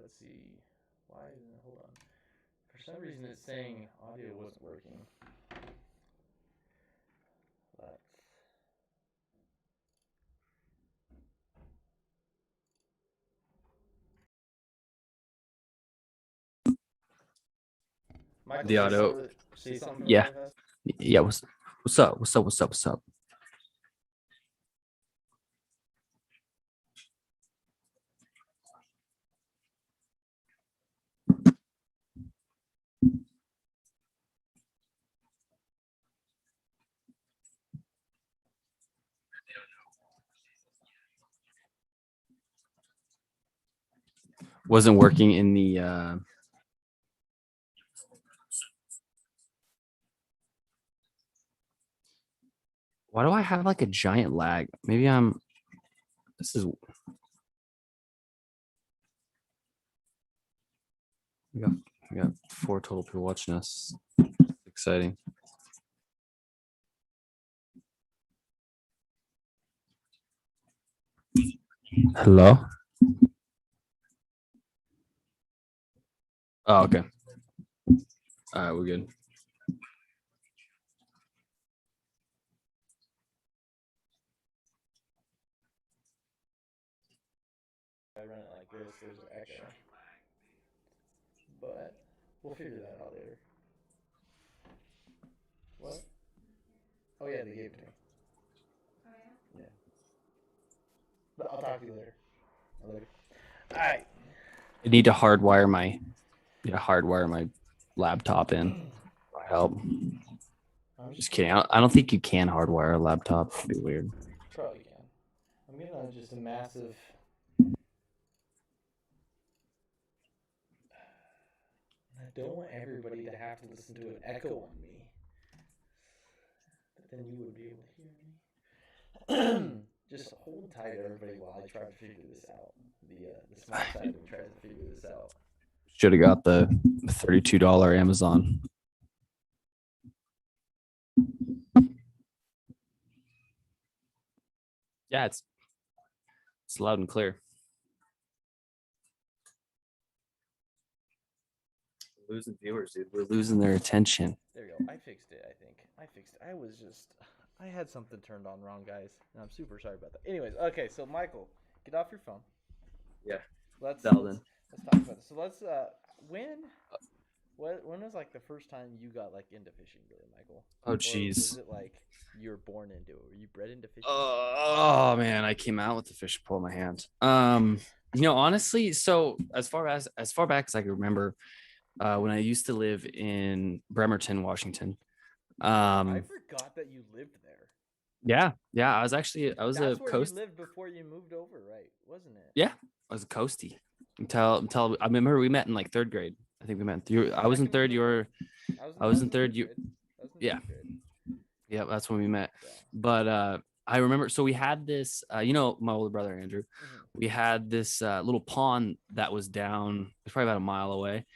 let's see. Why isn't it? Hold on. For some reason, it's saying audio wasn't working. Let's. Michael, The auto. Say something Yeah. really fast. Yeah. What's up? Wasn't working in the why do I have like a giant lag? Maybe this is we got 4 total people watching us. Exciting. Hello? Oh, okay. All right, we're good. I run it like this, there's an echo. But we'll figure that out later. What? Oh yeah, they gave it to me. Yeah. But I'll talk to you later. All right. I need to hardwire my laptop in. Help. I'm just kidding. I don't think you can hardwire a laptop. It'd be weird. Probably can. I'm getting just a massive. I don't want everybody to have to listen to an echo on me. But then you would be able to hear me. Just hold tight, everybody, while I try to figure this out. The smart side of me tries to figure this out. Should have got the $32 Amazon. Yeah, it's loud and clear. We're losing viewers, dude. We're losing their attention. There you go. I fixed it, I think. I had something turned on wrong, guys. And I'm super sorry about that. Anyways, okay, so Michael, get off your phone. Yeah. Let's talk about this. So when was like the first time you got like into fishing, really, Michael? Oh, jeez. Was it like you were born into it? Were you bred into fishing? Oh man, I came out with the fish pole in my hand. Honestly, so as far back as I can remember, when I used to live in Bremerton, Washington. I forgot that you lived there. Yeah. I was That's a where coast. you lived before you moved over, right? Wasn't it? Yeah, I was a coastie until I remember we met in like 3rd grade. I think we met. I was in 3rd. I was in 3rd. Yeah. Yeah, that's when we met. Yeah. But I remember. So we had this. My older brother Andrew. Mm-hmm. We had this little pond that was down. It was probably about a mile away.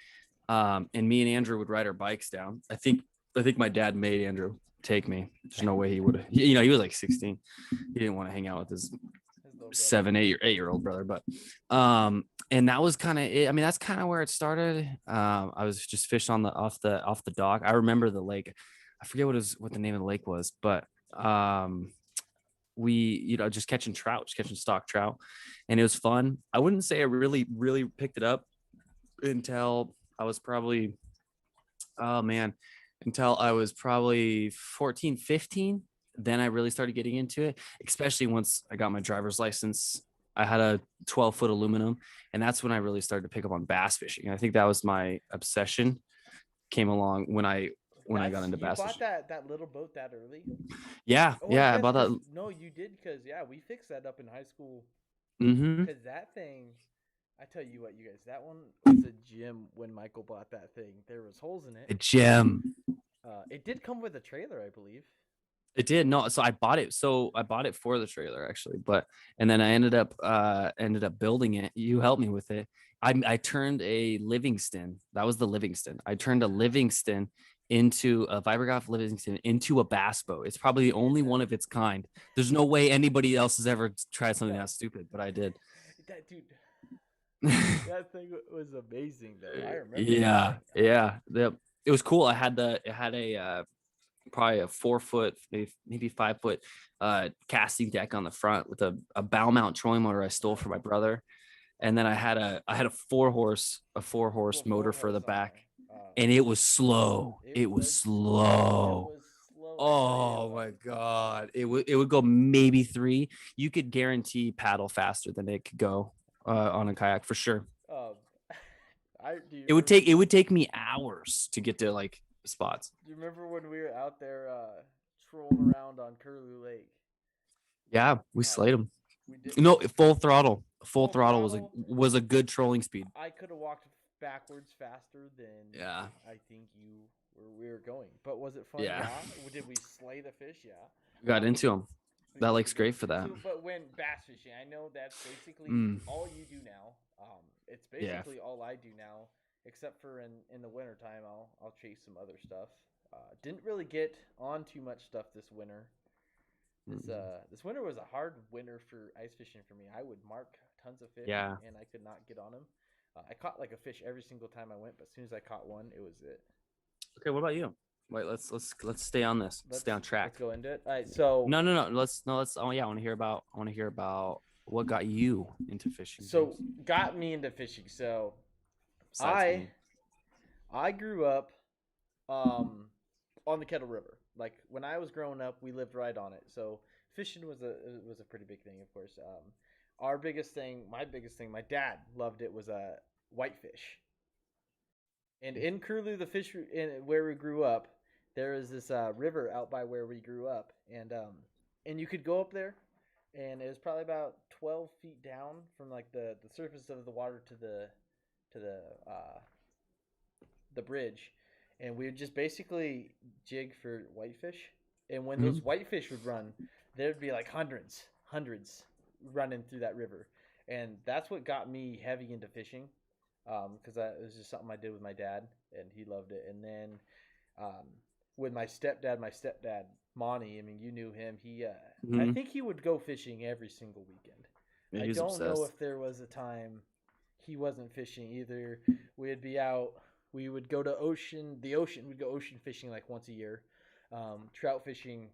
And me and Andrew would ride our bikes down. I think my dad made Andrew take me. There's no way he would have. He was like 16. He didn't want to hang out with his 8-year-old brother. But and that was kind of it. I mean, that's kind of where it started. I was just fishing off the dock. I remember the lake. I forget what the name of the lake was, but we just catching stock trout, and it was fun. I wouldn't say I really picked it up until I was probably, until I was probably 14, 15. Then I really started getting into it, especially once I got my driver's license. I had a 12-foot aluminum, and that's when I really started to pick up on bass fishing. And I think that was my obsession. Came along when I got into bass fishing. You bought that little boat that early? Yeah, I bought that. No, you did, because we fixed that up in high school. Mm-hmm. Because that thing, I tell you what, you guys, that one was a gem when Michael bought that thing. There was holes in it. A gem. It did come with a trailer, I believe. It did. No, so I bought it. I bought it for the trailer actually, and then I ended up building it. You helped me with it. I turned a Livingston. That was the Livingston. I turned a Livingston into a Vibrograph Livingston into a bass boat. It's probably the only one of its kind. There's no way anybody else has ever tried something that stupid, but I did. That dude. That thing was amazing, though. I remember Yeah, that thing. yeah. It was cool. It had a probably a 4 foot, maybe 5 foot casting deck on the front with a bow mount trolling motor I stole from my brother. And then I had a four horse motor for the Horse on back, there. and it was slow. It It was was slow. It slow. was slow. I tell you Oh what. my god. It would go maybe 3. You could guarantee paddle faster than it could go on a kayak for sure. Um, I do you It would take me hours to get to like spots. do you remember when we were out there trolling around on Curlew Lake? Yeah, we Uh, slayed them. we did No, full throttle. Full full throttle throttle. was a good trolling speed. I could have walked backwards faster than Yeah. I think we were going. But was it fun? Yeah. Yeah. Did we slay the fish? Yeah. Got into them. That lake's We did. great for that. So, but when bass fishing, I know that's basically all you do now. It's Yeah. basically all I do now, except for in the wintertime, I'll chase some other stuff. Didn't really get on too much stuff this winter. This winter was a hard winter for ice fishing for me. I would mark tons of fish, Yeah. and I could not get on them. I caught like a fish every single time I went, but as soon as I caught one, it was it. Okay, what about you? Wait, let's stay on this. Let's stay on track. Let's go into it. All right, so No. Let's. Oh yeah, I want to hear about what got you into fishing. So got me into fishing. So Besides I grew up on the Kettle River. Like when I was growing up, we lived right on it. So fishing was a pretty big thing, of course. Our biggest thing, my dad loved it was whitefish. And in Curlew, where we grew up, there is this river out by where we grew up, and you could go up there, and it was probably about 12 feet down from like the surface of the water to the bridge, and we would just basically jig for whitefish. And when those whitefish would run, there'd be like hundreds running through that river, and that's what got me heavy into fishing, because it was just something I did with my dad, and he loved it. And then with my stepdad Monty, I mean, you knew him. I think he would go fishing every single weekend. Yeah, I don't know if there was a time he wasn't fishing either. We'd be out. We would go to the ocean. We'd go ocean fishing like once a year. Trout fishing,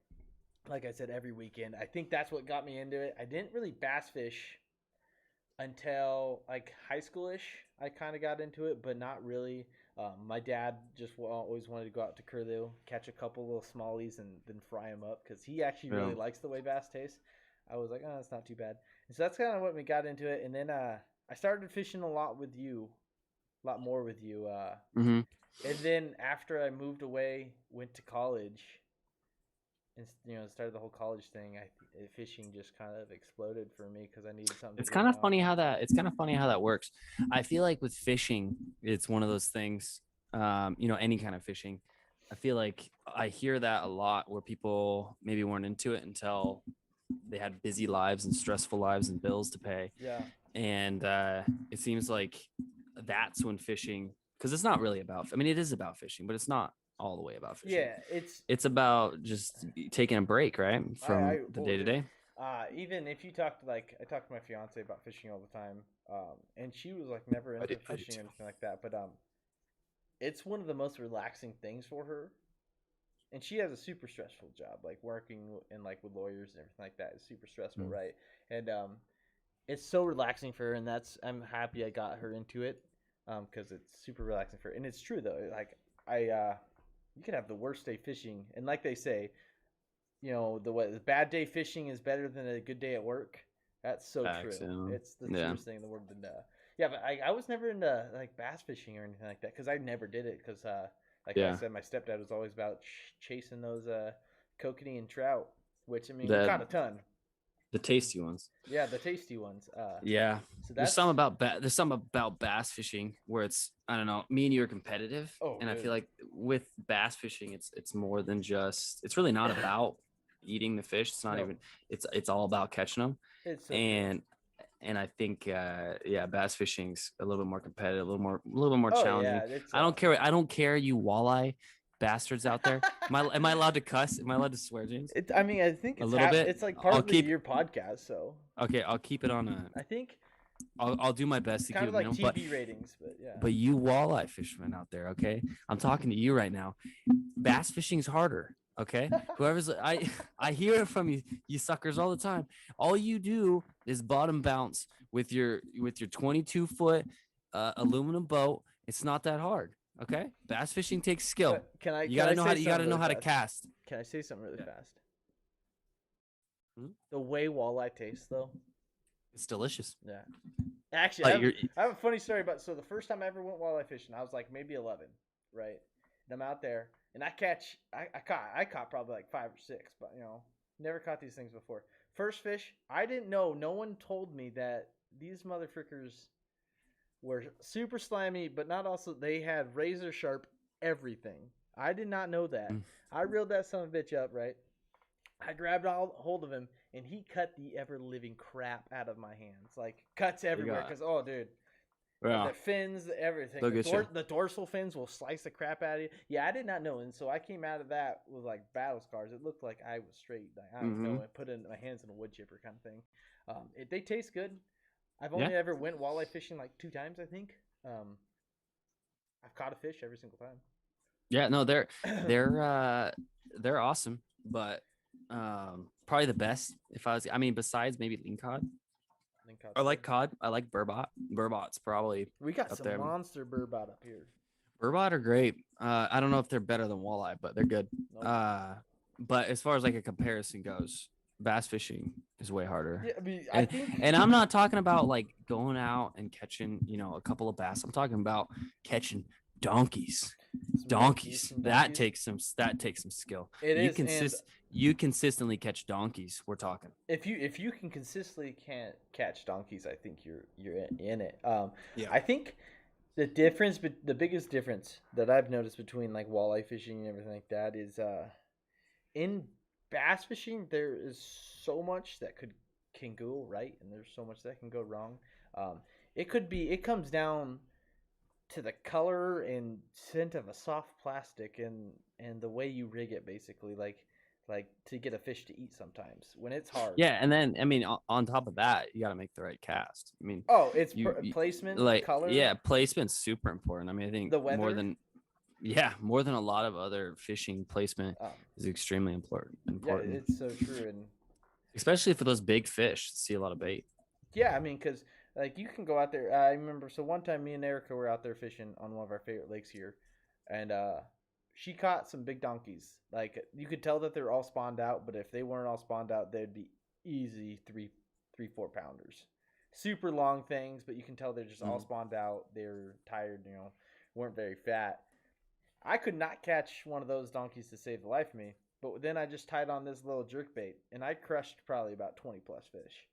like I said, every weekend. I think that's what got me into it. I didn't really bass fish until like high schoolish. I kind of got into it, but not really. My dad just always wanted to go out to Curlew, catch a couple little smallies, and then fry them up because he actually really likes the way bass tastes. I was like, oh, that's not too bad. And so that's kind of what we got into it. And then I started fishing a lot more with you. And then after I moved away, went to college, and started the whole college thing. Fishing just kind of exploded for me because I needed something. It's kind of funny how that works. I feel like with fishing, it's one of those things. Any kind of fishing. I feel like I hear that a lot where people maybe weren't into it until they had busy lives and stressful lives and bills to pay. Yeah. And it seems like that's when fishing, because it's not really about. I mean, it is about fishing, but it's not all the way about fishing. Yeah, it's about just taking a break, right, from the day to day. Even if you talk to I talk to my fiance about fishing all the time, and she was like never into fishing or anything like that, but it's one of the most relaxing things for her. And she has a super stressful job, like working in like with lawyers and everything like that is super stressful, right? And it's so relaxing for her, and I'm happy I got her into it, because it's super relaxing for her. And it's true though, like you could have the worst day fishing, and like they say, the bad day fishing is better than a good day at work. That's so true. Yeah. It's the truest thing in the world. And yeah, but I was never into like bass fishing or anything like that because I never did it because I said, my stepdad was always about chasing those kokanee and trout, which I mean we caught a ton. The tasty ones. Yeah, the tasty ones. Yeah. So there's something about bass fishing where it's, I don't know, me and you are competitive. And I feel like with bass fishing, it's more than just, it's really not about eating the fish. It's not even, it's all about catching them. And I think, bass fishing's a little bit more competitive, a little bit more challenging. Yeah, I don't care, you walleye bastards out there. Am I allowed to cuss? Am I allowed to swear, James? I think it's a little bit. It's like part of your podcast, so. Okay, I'll keep it on a. I think I'll do my best to Kind keep of it like minimum, TV ratings, but yeah. but you walleye fishermen out there, okay? I'm talking to you right now. Bass fishing's harder, okay? Whoever's I hear it from you suckers all the time. All you do is bottom bounce with your 22-foot aluminum boat. It's not that hard, okay? Bass fishing takes skill. But can I You gotta know how to to cast. Can I say something really Yeah. fast? Hmm? The way walleye tastes, though. It's delicious. Yeah. Actually, Like I have a funny story about. So the first time I ever went walleye fishing, I was like maybe 11, right? And I'm out there, and I caught probably like 5 or 6, but never caught these things before. First fish, I didn't know. No one told me that these motherfuckers were super slimy, but not also. They had razor sharp everything. I did not know that. I reeled that son of a bitch up, right? I grabbed hold of him, and he cut the ever living crap out of my hands. Like cuts everywhere. Because dude, the fins, everything. The dorsal fins will slice the crap out of you. Yeah, I did not know, and so I came out of that with like battle scars. It looked like I was straight. Like, I don't know. I put my hands in a wood chipper kind of thing. They taste good. I've only ever went walleye fishing like 2 times, I think. I've caught a fish every single time. Yeah, no, they're awesome, but probably the best besides maybe lean cod. I like cod. I like burbot. Burbot's probably we got up some there. monster burbot up here. Burbot are great. I don't know if they're better than walleye, but they're good. Nope. But as far as like a comparison goes, bass fishing is way harder. Yeah, I think, and I'm not talking about like going out and catching, a couple of bass. I'm talking about catching donkeys. That takes some skill. You consistently catch donkeys. We're talking. If you can consistently can't catch donkeys, I think you're in it. Yeah. I think the biggest difference that I've noticed between like walleye fishing and everything like that is in bass fishing there is so much that can go right, and there's so much that can go wrong. It comes down to the color and scent of a soft plastic and the way you rig it, basically, like to get a fish to eat sometimes when it's hard. Yeah, and then on top of that, you got to make the right cast. It's placement, like color. Yeah, placement's super important. I think the weather. more than a lot of other fishing, placement is extremely important. Yeah, it's so true, and especially for those big fish, see a lot of bait. Yeah, because like you can go out there. I remember one time me and Erica were out there fishing on one of our favorite lakes here, and she caught some big donkeys. Like you could tell that they're all spawned out, but if they weren't all spawned out, they'd be easy 3-4 pounders. Super long things, but you can tell they're just all spawned out. They're tired, weren't very fat. I could not catch one of those donkeys to save the life of me, but then I just tied on this little jerk bait, and I crushed probably about 20 plus fish.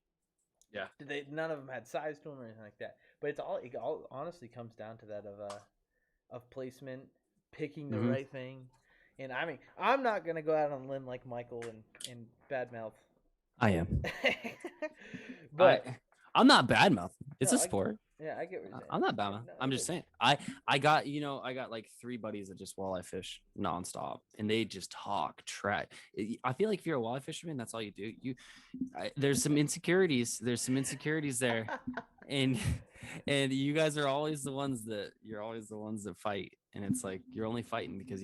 Yeah, none of them had size to them or anything like that. But it all honestly comes down to that of placement, picking the right thing. And I'm not gonna go out on a limb like Michael and badmouth. I am, but I'm not badmouth. It's a sport. I get what you're saying. I'm not bad. I'm just saying. I got like 3 buddies that just walleye fish nonstop, and they just talk trash. I feel like if you're a walleye fisherman, that's all you do. There's some insecurities. There, and you guys are always the ones that fight, and it's like you're only fighting because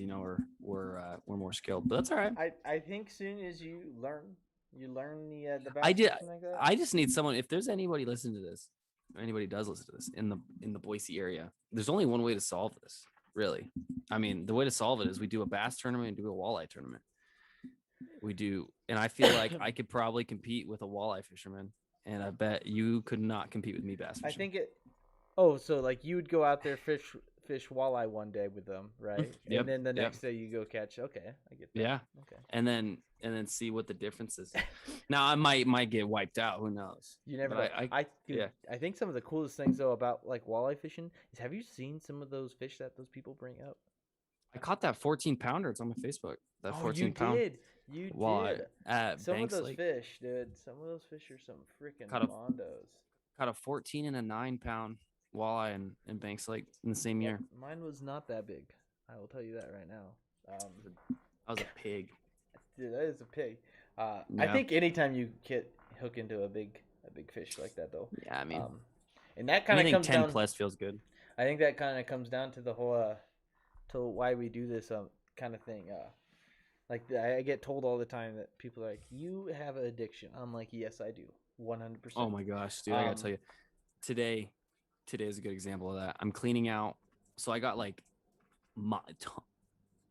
we're more skilled. But that's all right. I think soon as you learn the bass. I just need someone. If there's anybody listening to this. Anybody does listen to this in the Boise area, there's only one way to solve this, really. The way to solve it is we do a bass tournament and do a walleye tournament. We do, and I feel like I could probably compete with a walleye fisherman, and I bet you could not compete with me bass fishing. I think so like you would go out there fish walleye one day with them, right? Yep. And then the next day you go catch. Okay, I get that. Yeah. Okay. And then see what the difference is. Now I might get wiped out. Who knows? You never know. I think some of the coolest things though about like walleye fishing is, have you seen some of those fish that those people bring up? I caught that 14 pounder. It's on my Facebook. That 14 pound. You walleye did. At some Banks of those Lake. fish, dude. Some of those fish are some freaking mondos. Caught a 14 and a 9 pound walleye in Banks Lake in the same year. Mine was not that big. I will tell you that right now. I was a pig. Dude, that is a pig. I think anytime you hook into a big fish like that, though. Yeah, And that kind of Anything comes 10 down. plus feels good. I think that kind of comes down to the whole to why we do this kind of thing. Like I get told all the time that people are like, "You have an addiction." I'm like, "Yes, I do, 100%." Oh my gosh, dude! I gotta tell you, today, today is a good example of that. I'm cleaning out, so I got like my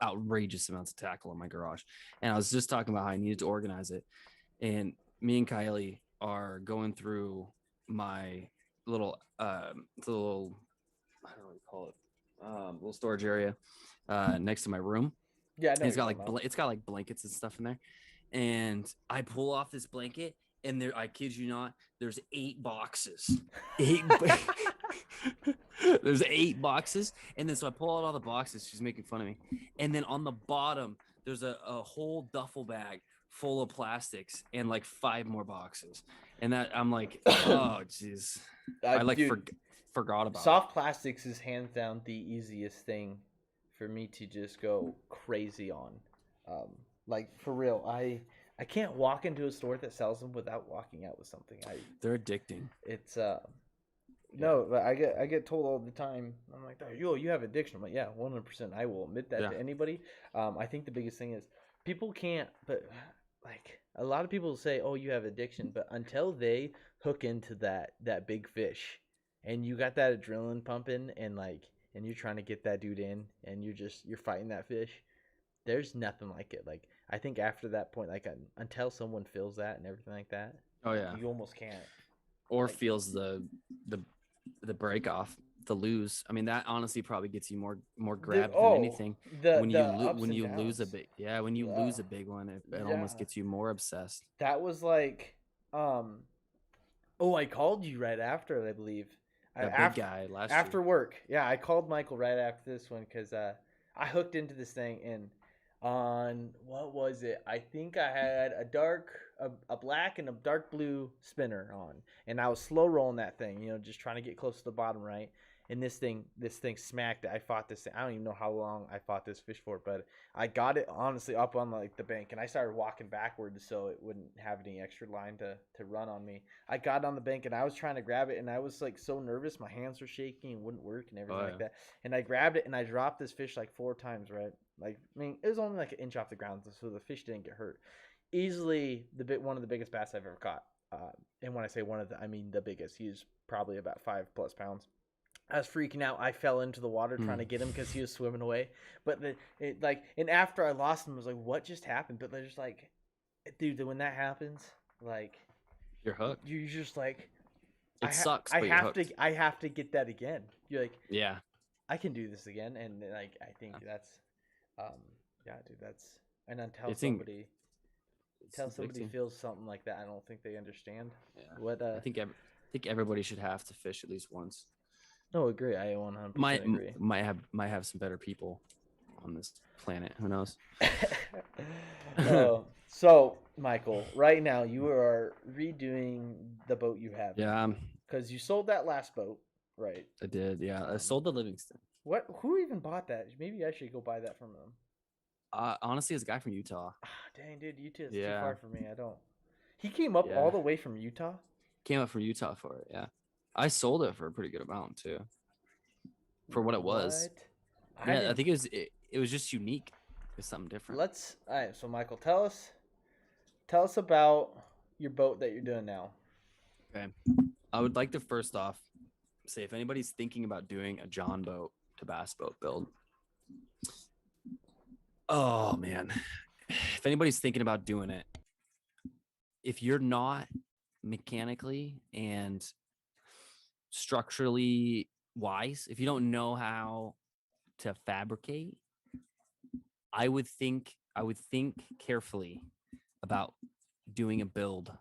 outrageous amounts of tackle in my garage, and I was just talking about how I needed to organize it. And me and Kylie are going through my little little, I don't know what you call it, little storage area next to my room. Yeah, I know. And it's got like blankets and stuff in there. And I pull off this blanket, and there, I kid you not, there's 8 boxes. There's 8 boxes. And then so I pull out all the boxes. She's making fun of me. And then on the bottom, there's a whole duffel bag full of plastics and like 5 more boxes. And that I'm like, oh jeez. I like forgot about soft plastics is hands down the easiest thing for me to just go crazy on. Like for real, I can't walk into a store that sells them without walking out with something. They're addicting. It's no, but I get told all the time. I'm like, yo, you have addiction. I'm like, yeah, 100%. I will admit that to anybody. I think the biggest thing is people can't, but like a lot of people say, oh, you have addiction, but until they hook into that big fish, and you got that adrenaline pumping, and you're trying to get that dude in, and you're fighting that fish. There's nothing like it. Like I think after that point, like until someone feels that and everything like that, oh yeah, you almost can't. Or like, feels the break off, the lose. I mean, that honestly probably gets you more grabbed than anything. When you lose a big, when you lose a big one, it almost gets you more obsessed. That was like, I called you right after it, I believe. That big guy after work. Yeah, I called Michael right after this one because I hooked into this thing, and on what was it? I think I had a black and a dark blue spinner on, and I was slow rolling that thing, just trying to get close to the bottom right. And this thing smacked it. I fought this thing. I don't even know how long I fought this fish for, but I got it honestly up on like the bank, and I started walking backwards so it wouldn't have any extra line to run on me. I got on the bank and I was trying to grab it, and I was like so nervous, my hands were shaking and wouldn't work and everything like that. And I grabbed it and I dropped this fish like 4 times, right? Like, I mean, it was only like an inch off the ground, so the fish didn't get hurt. Easily one of the biggest bass I've ever caught. And when I say one of the, I mean the biggest. He's probably about 5+ pounds. I was freaking out. I fell into the water trying to get him because he was swimming away. But and after I lost him, I was like, "What just happened?" But they're just like, dude, when that happens, like, you're hooked. You're just like, it sucks. I have to get that again. You're like, yeah, I can do this again, and like I think that's, dude, that's until somebody feels something like that, I don't think they understand. Yeah. What I think everybody should have to fish at least once. No, agree. I 100% agree. Might have some better people on this planet. Who knows? So Michael, right now you are redoing the boat you have. Yeah. Because you sold that last boat, right? I did. Yeah, I sold the Livingston. What? Who even bought that? Maybe I should go buy that from them. Honestly, it's a guy from Utah. Dang, dude, Utah's too far for me. I don't. He came up all the way from Utah. Came up from Utah for it. Yeah. I sold it for a pretty good amount too, for what it was. I think it was just unique. It's something different. All right. So Michael, tell us about your boat that you're doing now. Okay. I would like to first off say, if anybody's thinking about doing a John boat to bass boat build, oh man, if anybody's thinking about doing it, if you're not mechanically and structurally wise, if you don't know how to fabricate, I would think carefully about doing a build,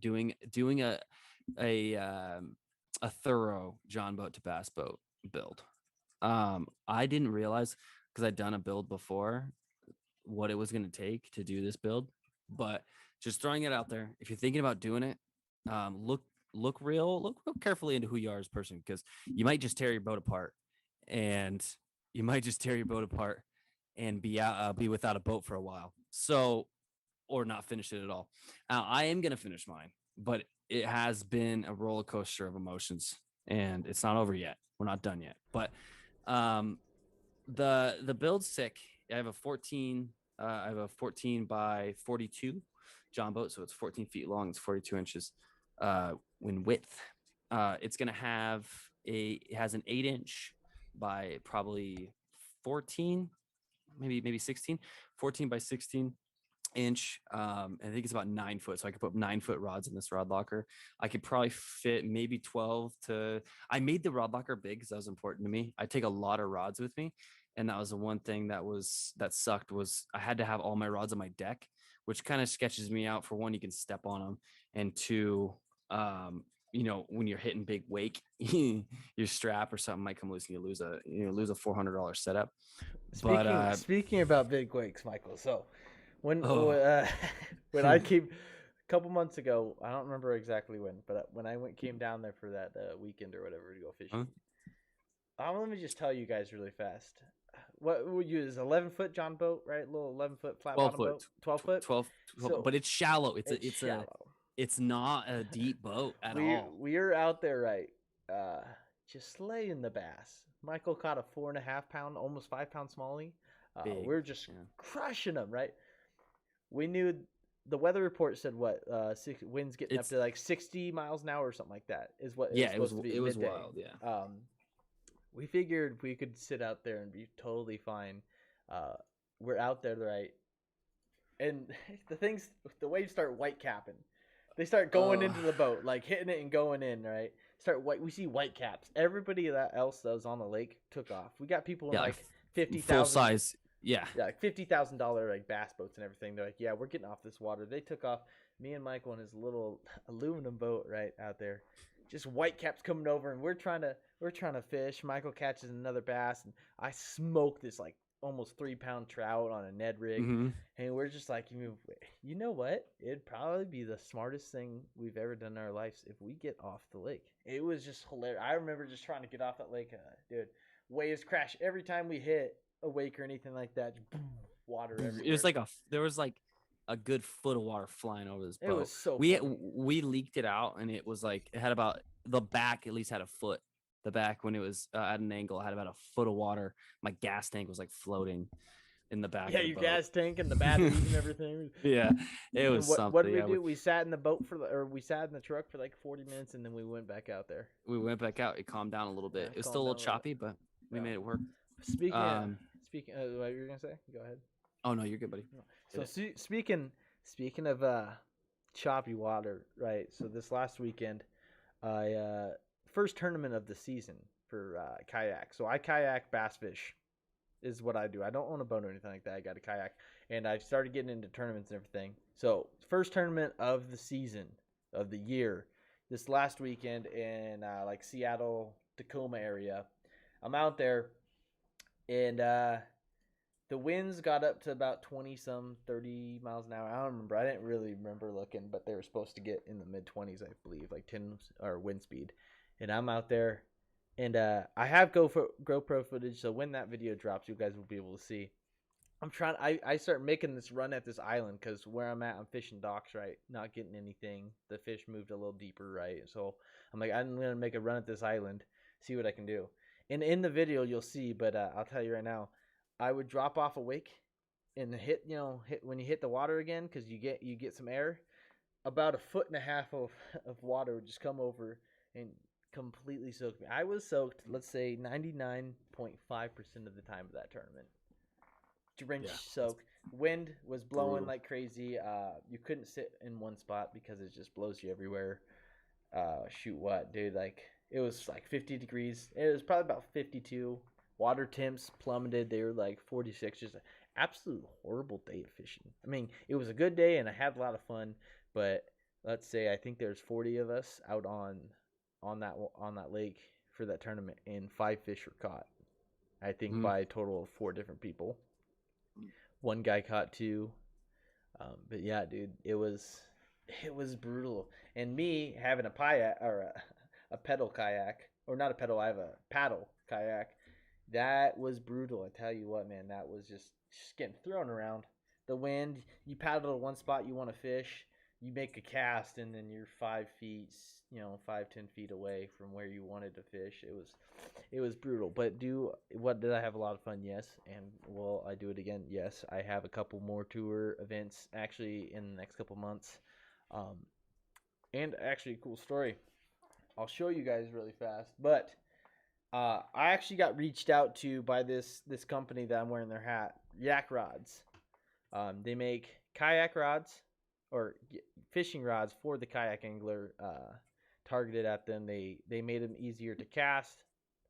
doing a thorough John boat to bass boat build. I didn't realize, because I'd done a build before, what it was going to take to do this build, but just throwing it out there, if you're thinking about doing it, look real carefully into who you are as a person, because you might just tear your boat apart, and be without a boat for a while. So, or not finish it at all. Now, I am going to finish mine, but it has been a roller coaster of emotions and it's not over yet. We're not done yet. But the build's sick. I have a 14. I have a 14 by 42 John boat, so it's 14 feet long. It's 42 inches in width. It's gonna have it has an 8-inch by probably 14, maybe 16, 14 by 16-inch. I think it's about 9 foot, so I could put 9 foot rods in this rod locker. I could probably fit maybe 12 to. I made the rod locker big because that was important to me. I take a lot of rods with me, and that was the one thing that sucked was I had to have all my rods on my deck, which kind of sketches me out. For one, you can step on them, and two, when you're hitting big wake, your strap or something might come loose and you lose a $400 setup. Speaking about big wakes, Michael. So when Oh. when I came a couple months ago, I don't remember exactly when, but when I came down there for that weekend or whatever to go fishing, let me just tell you guys really fast. What would you use? 11-foot John boat, right? Little 11-foot flat 12 bottom foot, boat, 12 foot. 12, So but it's shallow. it's shallow. It's not a deep boat at all. We are out there, right? Just slaying the bass. Michael caught a 4.5 pound, almost 5 pound smallie. We're just crushing them, right? We knew the weather report said what winds getting up to like 60 miles an hour or something like that is what it was wild. Yeah. We figured we could sit out there and be totally fine. We're out there, right? And the waves start white capping. They start going into the boat, like hitting it and going in, right? We see white caps. Everybody else that was on the lake took off. We got people in like 50,000 full size. Yeah, like $50,000 like bass boats and everything. They're like, yeah, we're getting off this water. They took off. Me and Michael in his little aluminum boat right out there, just white caps coming over, and we're trying to fish. Michael catches another bass, and I smoke this like almost 3 pound trout on a Ned rig, and we're just like, you know what? It'd probably be the smartest thing we've ever done in our lives if we get off the lake. It was just hilarious. I remember just trying to get off that lake, dude. Waves crash every time we hit a wake or anything like that. Boom, water everywhere. It was like there was like a good foot of water flying over this boat. It was so we leaked it out, and it was like it had about the back at least had a foot. The back, when it was at an angle, had about a foot of water. My gas tank was like floating in the back. Yeah, your gas tank and the batteries and everything. Yeah, it was something. What did we do? We sat in the boat we sat in the truck for like 40 minutes, and then we went back out there. We went back out. It calmed down a little bit. It was still a little choppy, but we made it work. Speaking, what you were gonna say? Go ahead. Oh no, you're good, buddy. So speaking of choppy water, right? So this last weekend, I first tournament of the season for kayak. So I kayak bass fish is what I do. I don't own a boat or anything like that. I got a kayak, and I started getting into tournaments and everything. So first tournament of the season of the year, this last weekend in like Seattle, Tacoma area. I'm out there, and the winds got up to about 30 miles an hour. I don't remember. I didn't really remember looking, but they were supposed to get in the mid 20s, I believe, like 10 or wind speed. And I'm out there, and I have GoPro footage, so when that video drops, you guys will be able to see. I start making this run at this island because where I'm at, I'm fishing docks, right? Not getting anything. The fish moved a little deeper, right? So I'm like, I'm gonna make a run at this island, see what I can do. And in the video, you'll see, but I'll tell you right now, I would drop off a wake and hit when you hit the water again, because you get some air. About 1.5 feet of water would just come over and completely soaked me. I was soaked, let's say 99.5% of the time of that tournament. Drenched, soaked. Wind was blowing like crazy. You couldn't sit in one spot because it just blows you everywhere. Shoot, what, dude? Like, it was like 50 degrees. It was probably about 52. Water temps plummeted. They were like 46. Just an absolute horrible day of fishing. I mean, it was a good day and I had a lot of fun, but let's say I think there's 40 of us out on that lake for that tournament, and 5 fish were caught. I think by a total of 4 different people. One guy caught 2. But yeah, dude, it was brutal. And me having a pedal kayak, or not a pedal, I have a paddle kayak. That was brutal. I tell you what, man, that was just getting thrown around. The wind, you paddle to one spot you want to fish, you make a cast and then you're 5 feet, 5-10 feet away from where you wanted to fish. It was brutal. But did I have a lot of fun? Yes. And will I do it again? Yes. I have a couple more tour events actually in the next couple months. And actually, a cool story. I'll show you guys really fast. But I actually got reached out to by this company that I'm wearing their hat, Yak Rods. They make kayak rods or fishing rods for the kayak angler, targeted at them. They made them easier to cast,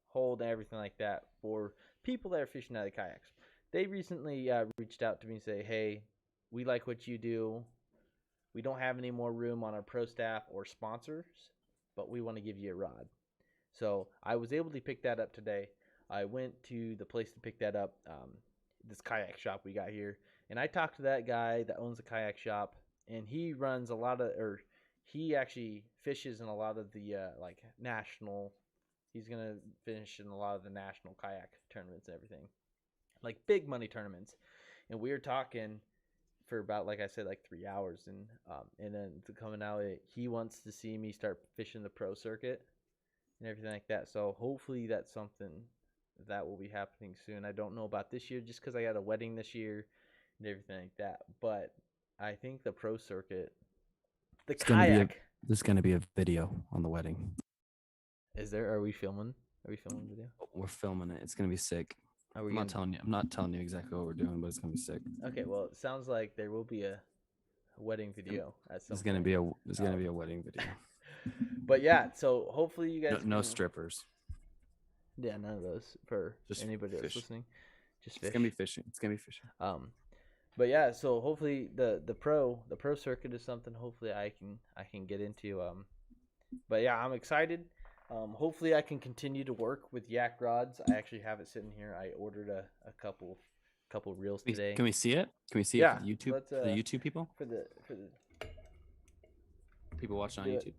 hold, and everything like that for people that are fishing out of kayaks. They recently reached out to me and say, "Hey, we like what you do. We don't have any more room on our pro staff or sponsors, but we want to give you a rod." So I was able to pick that up today. I went to the place to pick that up, this kayak shop we got here, and I talked to that guy that owns the kayak shop, and he runs he actually fishes in a lot of the national. He's gonna finish in a lot of the national kayak tournaments and everything, like big money tournaments. And we were talking for about, like I said, like 3 hours, and then coming out, he wants to see me start fishing the pro circuit and everything like that. So hopefully that's something that will be happening soon. I don't know about this year just because I got a wedding this year and everything like that. But I think the pro circuit, there's gonna be a video on the wedding. Is there? Are we filming? Video? We're filming it. It's gonna be sick. I'm not telling you exactly what we're doing, but it's gonna be sick. Okay, well, it sounds like there will be a wedding video at some point. There's gonna be a wedding video. But yeah, so hopefully you guys no strippers. Yeah, none of those for just anybody that's listening. Just fish. It's gonna be fishing. But yeah, so hopefully the pro circuit is something hopefully I can get into. But yeah, I'm excited. Hopefully I can continue to work with Yak Rods. I actually have it sitting here. I ordered a couple reels today. Can we see it? Can we see it for the YouTube? For the YouTube people? For the people watching on YouTube.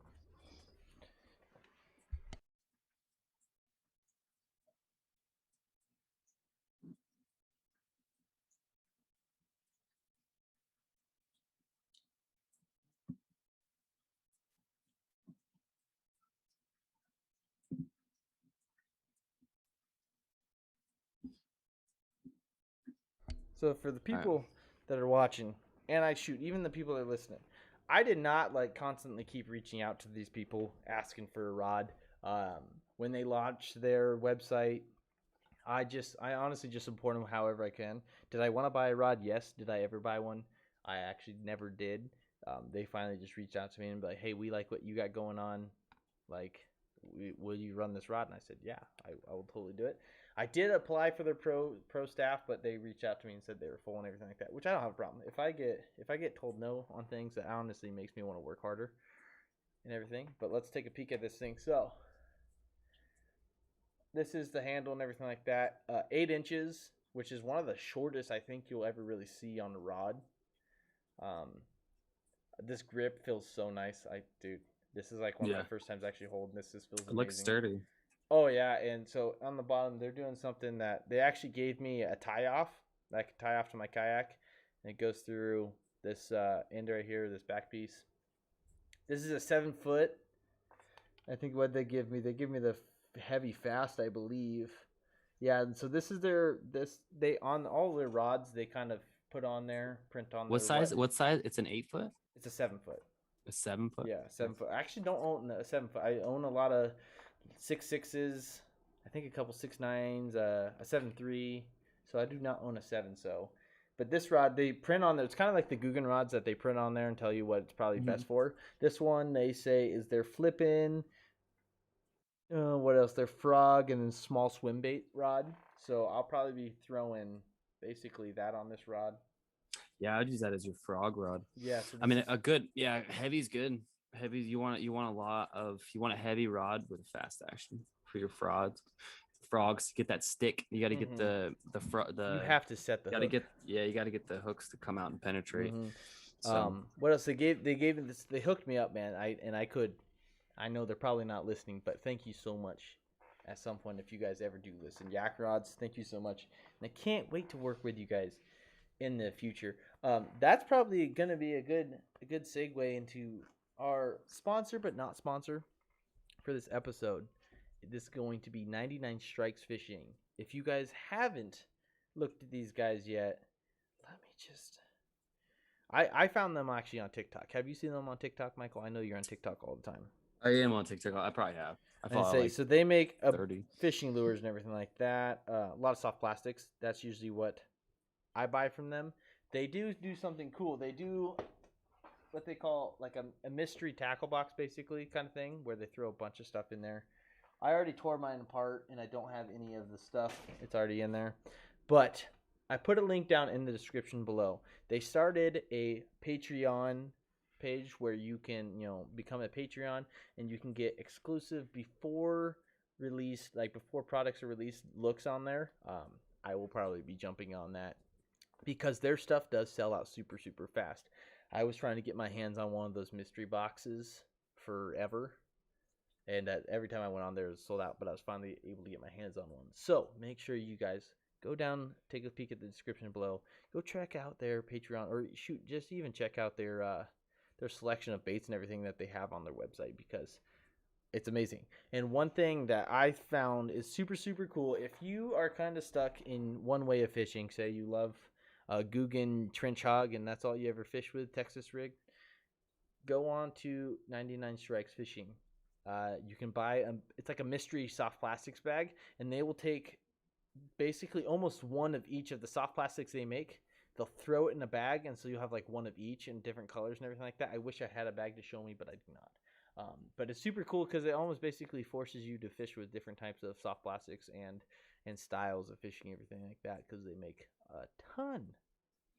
So for the people that are watching, and even the people that are listening, I did not constantly keep reaching out to these people asking for a rod. When they launched their website, I honestly just support them however I can. Did I want to buy a rod? Yes. Did I ever buy one? I actually never did. They finally just reached out to me and be like, "Hey, we like what you got going on. Will you run this rod?" And I said, "Yeah, I will totally do it." I did apply for their pro staff, but they reached out to me and said they were full and everything like that, which I don't have a problem. If I get told no on things, that honestly makes me want to work harder and everything. But let's take a peek at this thing. So this is the handle and everything like that. 8 inches, which is one of the shortest I think you'll ever really see on a rod. This grip feels so nice. Dude, this is like one of my first times actually holding this. This feels amazing. It looks sturdy. Oh yeah, and so on the bottom they're doing something that they actually gave me a tie off that I could tie off to my kayak, and it goes through this end right here, this back piece. This is a 7-foot. I think what they give me the heavy fast, I believe. Yeah, and so this is they on all their rods they kind of put on there, print on. What size? What size? It's an 8-foot. It's a 7-foot. A 7-foot. Yeah, 7-foot. I actually don't own a 7-foot. I own a lot of 6.6s, I think a couple 6.9s, a 7.3. So I do not own a 7. So, but this rod they print on there. It's kind of like the Guggen rods that they print on there and tell you what it's probably best for. This one they say is their flippin'. What else? Their frog and then small swim bait rod. So I'll probably be throwing basically that on this rod. Yeah, I'd use that as your frog rod. Yeah, so heavy's good. Heavy, you want a heavy rod with a fast action for your frogs to get that stick. You got to get the you have to set the hook. You got to get the hooks to come out and penetrate. So what else they gave this, they hooked me up, man. I know they're probably not listening, but thank you so much. At some point, if you guys ever do listen, Yak Rods, thank you so much, and I can't wait to work with you guys. in the future. That's probably gonna be a good segue into our sponsor, but not sponsor for this episode. This is going to be 99 Strikes Fishing. If you guys haven't looked at these guys yet, let me just. I found them actually on TikTok. Have you seen them on TikTok, Michael? I know you're on TikTok all the time. I am on TikTok. I probably have. I And follow say like so they make 30. fishing lures and everything like that. A lot of soft plastics. That's usually what I buy from them. They do something cool. They do what they call like a mystery tackle box, basically, kind of thing, where they throw a bunch of stuff in there. I already tore mine apart, and I don't have any of the stuff. It's already in there. But I put a link down in the description below. They started a Patreon page where you can, become a Patreon, and you can get exclusive before release, like before products are released, looks on there. I will probably be jumping on that because their stuff does sell out super, super fast. I was trying to get my hands on one of those mystery boxes forever, and every time I went on there, it was sold out. But I was finally able to get my hands on one. So make sure you guys go down, take a peek at the description below. Go check out their Patreon, or shoot, just even check out their selection of baits and everything that they have on their website because it's amazing. And one thing that I found is super, super cool. If you are kind of stuck in one way of fishing, say you love Guggen trench hog and that's all you ever fish with, Texas rig, go on to 99 Strikes Fishing. You can buy it's like a mystery soft plastics bag, and they will take basically almost one of each of the soft plastics they make. They'll throw it in a bag, and so you'll have like one of each in different colors and everything like that. I wish I had a bag to show me, but I do not. But it's super cool because it almost basically forces you to fish with different types of soft plastics and styles of fishing, everything like that, because they make a ton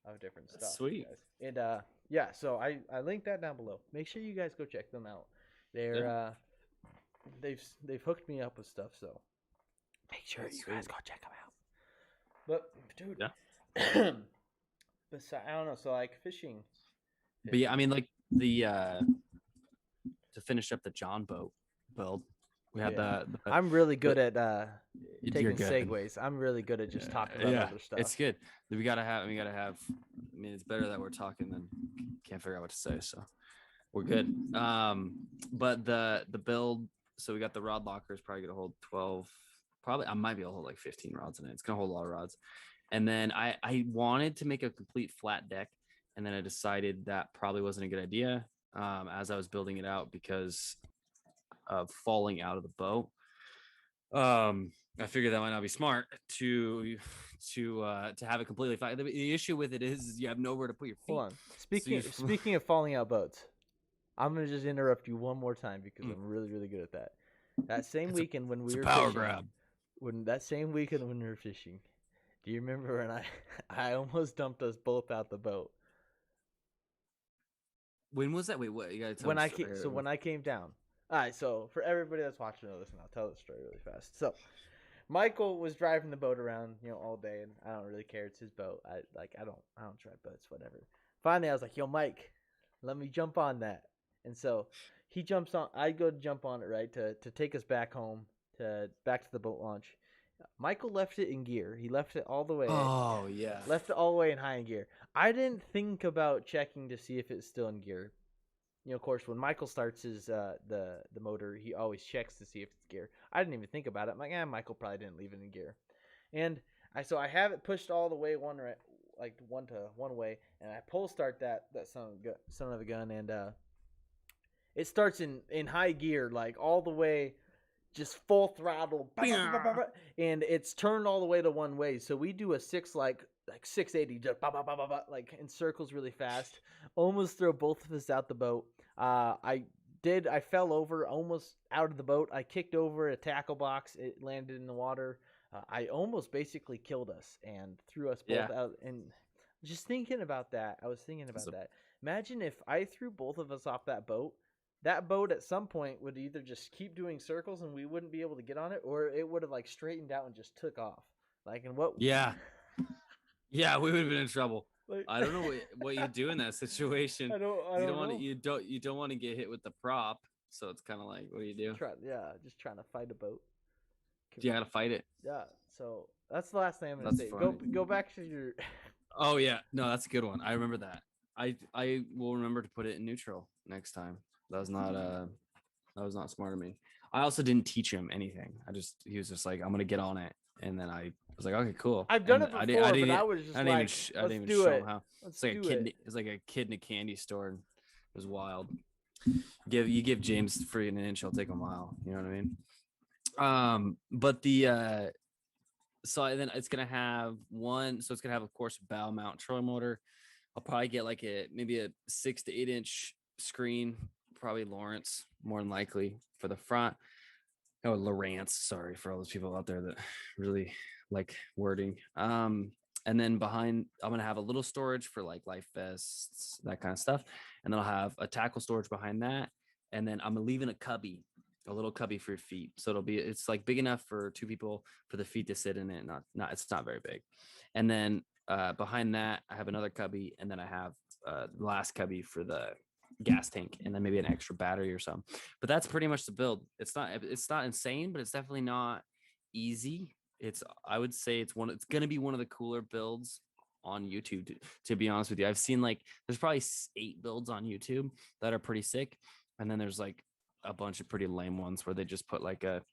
of different stuff. Sweet. Guys. And yeah, so I linked that down below. Make sure you guys go check them out. They're they've hooked me up with stuff, so make sure you guys go check them out. But dude, yeah. but I don't know. So like fishing. But yeah, I mean, like the to finish up the John boat build, we had the I'm really good at taking good. segues. I'm really good at just talking about other stuff. It's good. We gotta have. I mean, it's better that we're talking than can't figure out what to say. So we're good. But the build. So we got the rod locker is probably gonna hold 12. Probably I might be able to hold like 15 rods in it. It's gonna hold a lot of rods. And then I wanted to make a complete flat deck, and then I decided that probably wasn't a good idea as I was building it out because of falling out of the boat. I figured that might not be smart to have it completely flat. The issue with it is you have nowhere to put your feet. Hold on. Speaking of falling out boats, I'm gonna just interrupt you one more time because I'm really, really good at that. That same weekend when we were power fishing, grab. When we were fishing, do you remember when I almost dumped us both out the boat? When was that? Wait, what? You gotta tell when me. When I came down. All right, so for everybody that's watching, listen, I'll tell the story really fast. So, Michael was driving the boat around, all day, and I don't really care. It's his boat. I don't drive boats, whatever. Finally, I was like, "Yo, Mike, let me jump on that." And so he jumps on. I go to jump on it, right, to take us back home, back to the boat launch. Michael left it in gear. He left it all the way. Oh yeah. Left it all the way in high gear. I didn't think about checking to see if it's still in gear. Of course, when Michael starts his the motor, he always checks to see if it's gear. I didn't even think about it. I'm like, Michael probably didn't leave it in gear, and I have it pushed all the way one way, and I pull start that son of a gun, and it starts in high gear, like all the way, just full throttle, and it's turned all the way to one way. So we do a 680, just like in circles really fast, almost throw both of us out the boat. I fell over almost out of the boat. I kicked over a tackle box. It landed in the water. I almost basically killed us and threw us both out. And just thinking about that, I was thinking about that. Imagine if I threw both of us off that boat. That boat at some point would either just keep doing circles and we wouldn't be able to get on it, or it would have like straightened out and just took off. Like, and what? Yeah. Yeah, we would have been in trouble. Like, I don't know what you do in that situation. I don't know. You don't want to get hit with the prop, so it's kind of like, what do you do? Just trying to fight a boat. You gotta fight it. Yeah, so that's the last thing I'm gonna say. Go back to your. Oh yeah, no, that's a good one. I remember that. I will remember to put it in neutral next time. That was not smart of me. I also didn't teach him anything. He was just like, I'm gonna get on it, and then I was like, okay, cool. I've done And it before, but I was just I like, didn't let's even do show him it. how. Let's It's like a do kid. it. It's like a kid in a candy store. And it was wild. You give James free an inch, he'll take a mile. You know what I mean? But the so then it's gonna have one. So it's gonna have, of course, bow mount trolling motor. I'll probably get like maybe a 6 to 8 inch screen, probably Lawrence, more than likely for the front. Oh, Lawrence, sorry for all those people out there that really like wording. And then behind, I'm gonna have a little storage for like life vests, that kind of stuff, and then I'll have a tackle storage behind that, and then I'm leaving a little cubby for your feet, so it's like big enough for two people for the feet to sit in it. Not it's not very big, and then behind that I have another cubby, and then I have the last cubby for the gas tank, and then maybe an extra battery or something. But that's pretty much the build. It's not insane, but it's definitely not easy. I would say it's gonna be one of the cooler builds on YouTube. To be honest with you, I've seen like there's probably 8 builds on YouTube that are pretty sick, and then there's like a bunch of pretty lame ones where they just put like a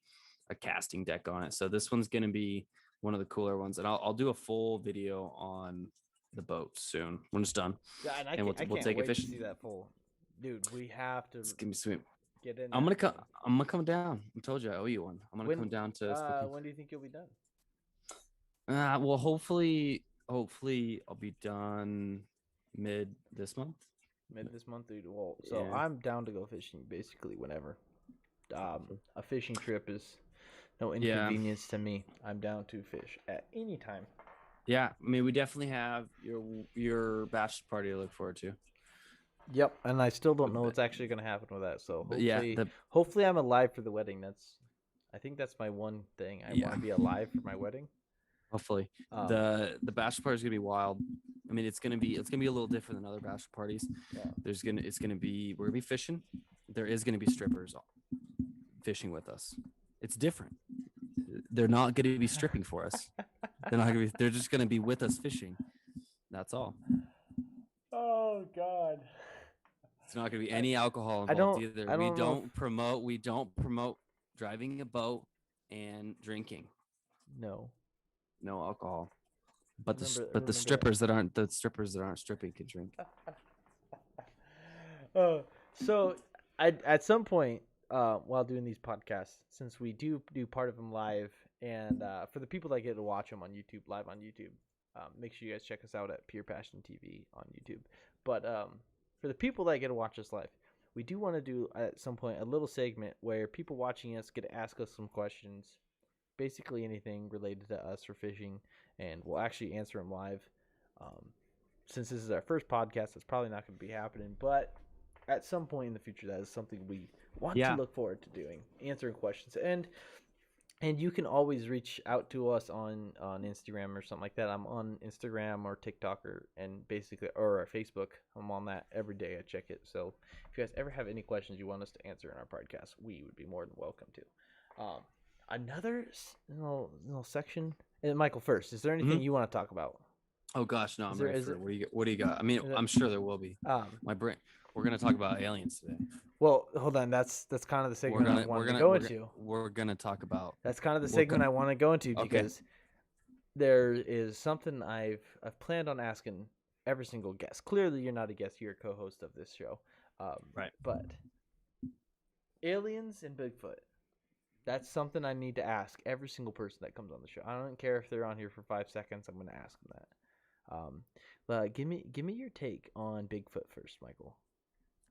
casting deck on it. So this one's gonna be one of the cooler ones, and I'll do a full video on the boat soon when it's done. Yeah, and And I we'll can't take it wait to fishing. see that full. Dude, we have to It's gonna be sweet. get in I'm that gonna come. thing. I'm gonna come down. I told you I owe you one. I'm gonna come down to Spokane. When do you think you'll be done? Well, hopefully I'll be done mid this month. Mid this month, dude. Well, so Yeah. I'm down to go fishing basically whenever. A fishing trip is no inconvenience to me. I'm down to fish at any time. Yeah, I mean, we definitely have your bachelor party to look forward to. Yep, and I still don't know what's actually going to happen with that. So hopefully, yeah, hopefully I'm alive for the wedding. I think that's my one thing. I want to be alive for my wedding. Hopefully, the bachelor party is gonna be wild. I mean, it's gonna be a little different than other bachelor parties. Yeah. We're gonna be fishing. There is gonna be strippers fishing with us. It's different. They're not gonna be stripping for us. They're just gonna be with us fishing. That's all. Oh God. It's not gonna be any alcohol involved either. We don't promote driving a boat and drinking. No alcohol. But the strippers that aren't stripping can drink. So at some point while doing these podcasts, since we do part of them live, and for the people that get to watch them on YouTube, live on YouTube, make sure you guys check us out at Pure Passion TV on YouTube. But for the people that get to watch us live, we do want to do at some point a little segment where people watching us get to ask us some questions, basically anything related to us or fishing, and we'll actually answer them live. Since this is our first podcast, it's probably not going to be happening, but at some point in the future, that is something we want to look forward to doing, answering questions. And you can always reach out to us on Instagram or something like that. I'm on Instagram or TikTok or Facebook. I'm on that every day. I check it. So if you guys ever have any questions you want us to answer in our podcast, we would be more than welcome to. Another little section. And Michael, first, is there anything you want to talk about? Oh gosh, no, I'm ready for it. What do you got? I mean, I'm sure there will be. My brain. We're gonna talk about aliens today. Well, hold on. That's kind of the segment I want to go into. We're gonna talk about. That's kind of the segment I want to go into because there is something I've planned on asking every single guest. Clearly, you're not a guest; you're a co-host of this show. Right. But aliens and Bigfoot. That's something I need to ask every single person that comes on the show. I don't care if they're on here for 5 seconds. I'm going to ask them that. But give me your take on Bigfoot first, Michael.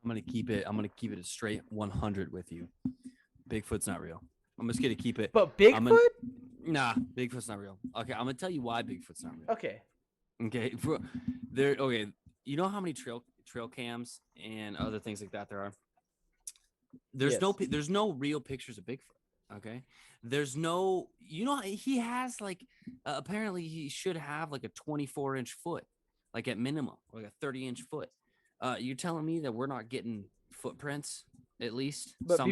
I'm gonna keep it a straight 100 with you. Bigfoot's not real. I'm just gonna keep it. But Bigfoot? Nah, Bigfoot's not real. Okay, I'm gonna tell you why Bigfoot's not real. Okay. Okay. You know how many trail cams and other things like that there are? There's no real pictures of Bigfoot. Okay. There's no, he has like, apparently he should have like a 24-inch foot, like at minimum, like a 30-inch foot. You're telling me that we're not getting footprints at least? But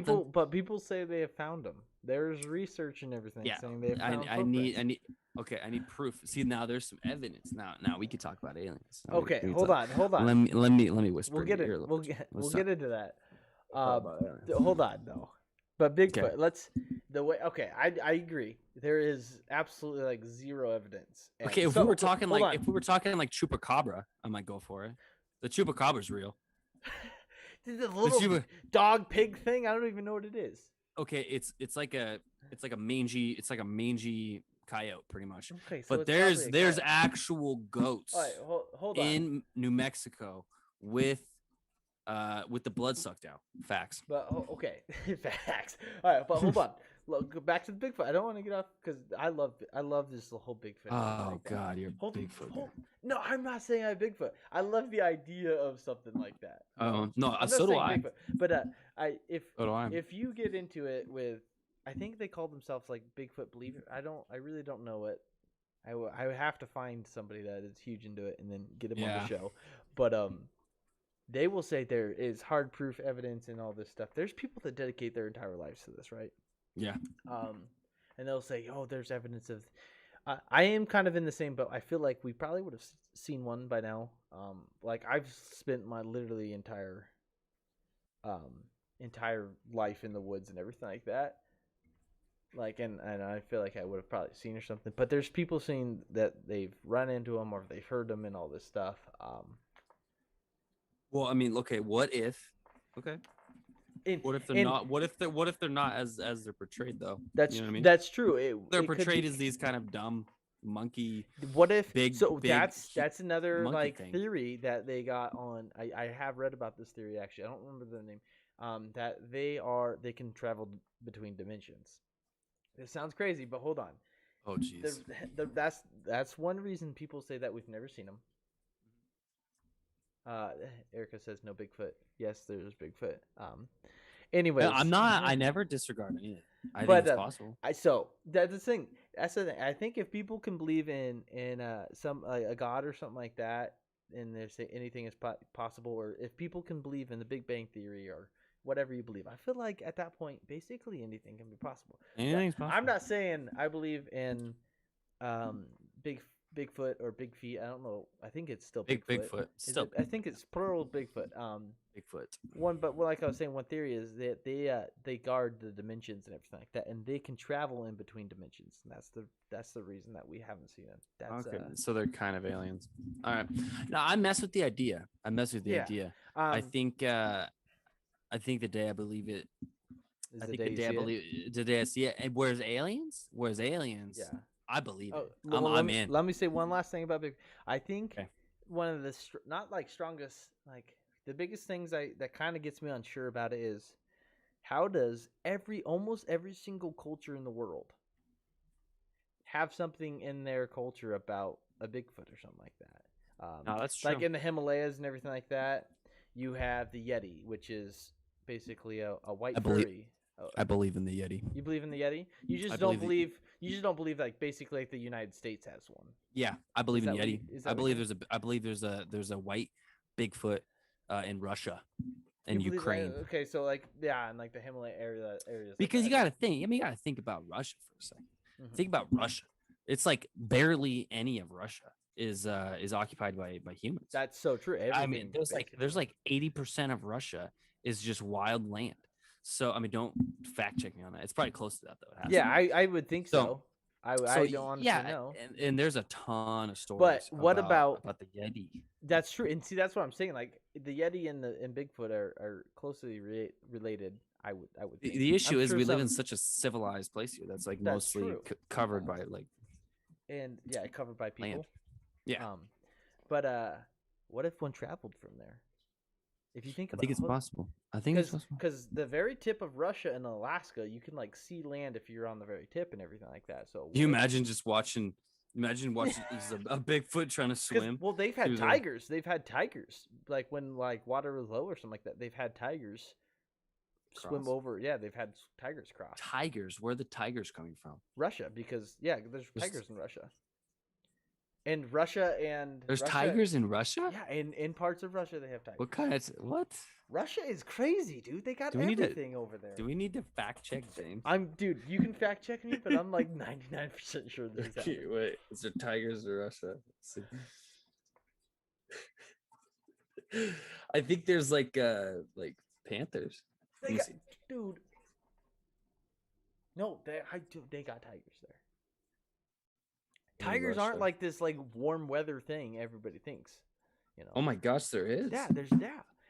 people say they have found them. There's research and everything saying they have found footprints. Okay, I need proof. See, now there's some evidence. Now we could talk about aliens. Okay, hold on. Let me whisper. We'll get it. We'll get into that. Hold on though. But Bigfoot, okay, I agree. There is absolutely like zero evidence. Okay, if we were talking like chupacabra, I might go for it. The chupacabra's real. The little dog pig thing, I don't even know what it is. Okay, it's like a mangy coyote pretty much. Okay, so but there's actual goats hold on. in New Mexico with the blood sucked out. Facts. But okay, facts. All right, but hold on. Look, go back to the Bigfoot. I don't want to get off because I love this whole Bigfoot. Oh God, you're Bigfoot. No, I'm not saying I'm Bigfoot. I love the idea of something like that. Oh no, so do I. Bigfoot, but if you get into it with, I think they call themselves like Bigfoot believer. I really don't know it. I would have to find somebody that is huge into it and then get them on the show. But they will say there is hard proof evidence and all this stuff. There's people that dedicate their entire lives to this, right? Yeah. And they'll say, "Oh, there's evidence of." I am kind of in the same boat. I feel like we probably would have seen one by now. Like I've spent my literally entire life in the woods and everything like that. Like, and I feel like I would have probably seen or something. But there's people saying that they've run into them or they've heard them and all this stuff. Well, I mean, okay, what if? Okay. What if they're not? What if they're not as they're portrayed though? That's you know what I mean. That's true. They're portrayed as these kind of dumb monkey. What if? Big, that's another like thing. theory that they got on. I have read about this theory actually. I don't remember the name. That they can travel between dimensions. It sounds crazy, but hold on. Oh jeez. That's one reason people say that we've never seen them. Erica says no Bigfoot. Yes, there's Bigfoot. Anyways, I never disregard anything. I think it's possible. So that's the thing. That's the thing. I think if people can believe in some a god or something like that, and they say anything is possible, or if people can believe in the Big Bang Theory or whatever you believe, I feel like at that point, basically anything can be possible. Anything's possible. I'm not saying I believe in Bigfoot or Big Feet. I don't know. I think it's still Bigfoot. I think it's plural Bigfoot. Bigfoot. But like I was saying, one theory is that they guard the dimensions and everything like that, and they can travel in between dimensions, and that's the reason that we haven't seen it. Okay, so they're kind of aliens. All right. Now I mess with the idea. idea. I think the day I believe it. The day I see it. And where's aliens? Yeah. I believe it. I'm in. Let me say one last thing about Bigfoot. I think one of the not like strongest, like the biggest things that kind of gets me unsure about it is how does almost every single culture in the world have something in their culture about a Bigfoot or something like that? No, that's true. Like in the Himalayas and everything like that, you have the Yeti, which is basically a white furry. I believe in the Yeti. You believe in the Yeti? You just don't believe. You just don't believe like basically like the United States has one. Yeah, I believe in the Yeti. I believe there's a white Bigfoot in Russia and Ukraine. Okay, so like and like the Himalaya areas. Because you got to think. I mean, you got to think about Russia for a second. Mm-hmm. Think about Russia. It's like barely any of Russia is occupied by humans. That's so true. I mean, there's like 80% of Russia is just wild land. So I mean, don't fact check me on that. It's probably close to that though. I would think so. I don't honestly know. And there's a ton of stories. But what about the Yeti? That's true. And see, that's what I'm saying. Like the Yeti and Bigfoot are closely related. I would think. The issue is we live in such a civilized place here that's like mostly covered by like covered by people. Land. Yeah. But what if one traveled from there? If you think about it, it's possible. I think it's possible. Because the very tip of Russia and Alaska, you can like see land if you're on the very tip and everything like that. So you imagine watching a Bigfoot trying to swim. Well, they've had tigers. They've had tigers. Like when like water was low or something like that, they've had tigers swim over. Yeah, they've had tigers cross. Tigers? Where are the tigers coming from? Russia, because there's tigers in Russia. There's tigers in Russia? Yeah, in parts of Russia they have tigers. What kind of what? Russia is crazy, dude. They got everything over there. Do we need to fact check James? Dude. You can fact check me, but I'm like 99% sure this is happening. Wait, is there tigers in Russia? I think there's like panthers. Dude. No, they got tigers there. Tigers aren't like this like warm weather thing everybody thinks. Oh my gosh, there is. Yeah,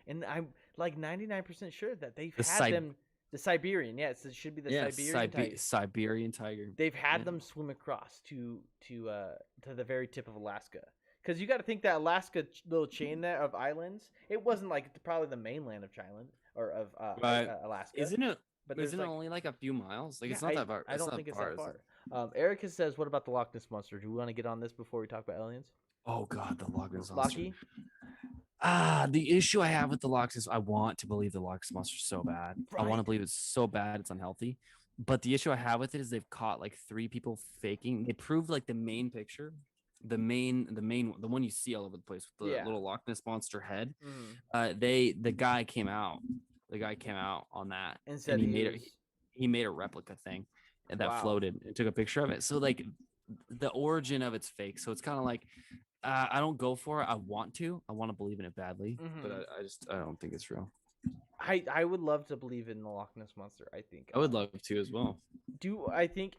and I'm like 99% sure that they've had them. The Siberian, yes, it should be the Siberian tiger. Siberian tiger. They've had them swim across to the very tip of Alaska. Because you got to think that Alaska little chain there of islands, it wasn't like probably the mainland of China or of Alaska. Isn't it? But isn't it only like a few miles? Like it's not that far. I don't think it's that far. Erica says, "What about the Loch Ness monster? Do we want to get on this before we talk about aliens?" Oh God, the Loch Ness monster. Lockie? The issue I have with the Loch Ness, I want to believe the Loch Ness monster is so bad. Right. I want to believe it's so bad it's unhealthy. But the issue I have with it is they've caught like 3 people faking. They proved like the main picture, the one you see all over the place with the little Loch Ness monster head. The guy came out on that and said he made a replica thing that floated and took a picture of it. So like the origin of it's fake. So it's kind of like I don't go for it. I want to believe in it badly, but I don't think it's real. I would love to believe in the Loch Ness monster. I think I would love to as well. I think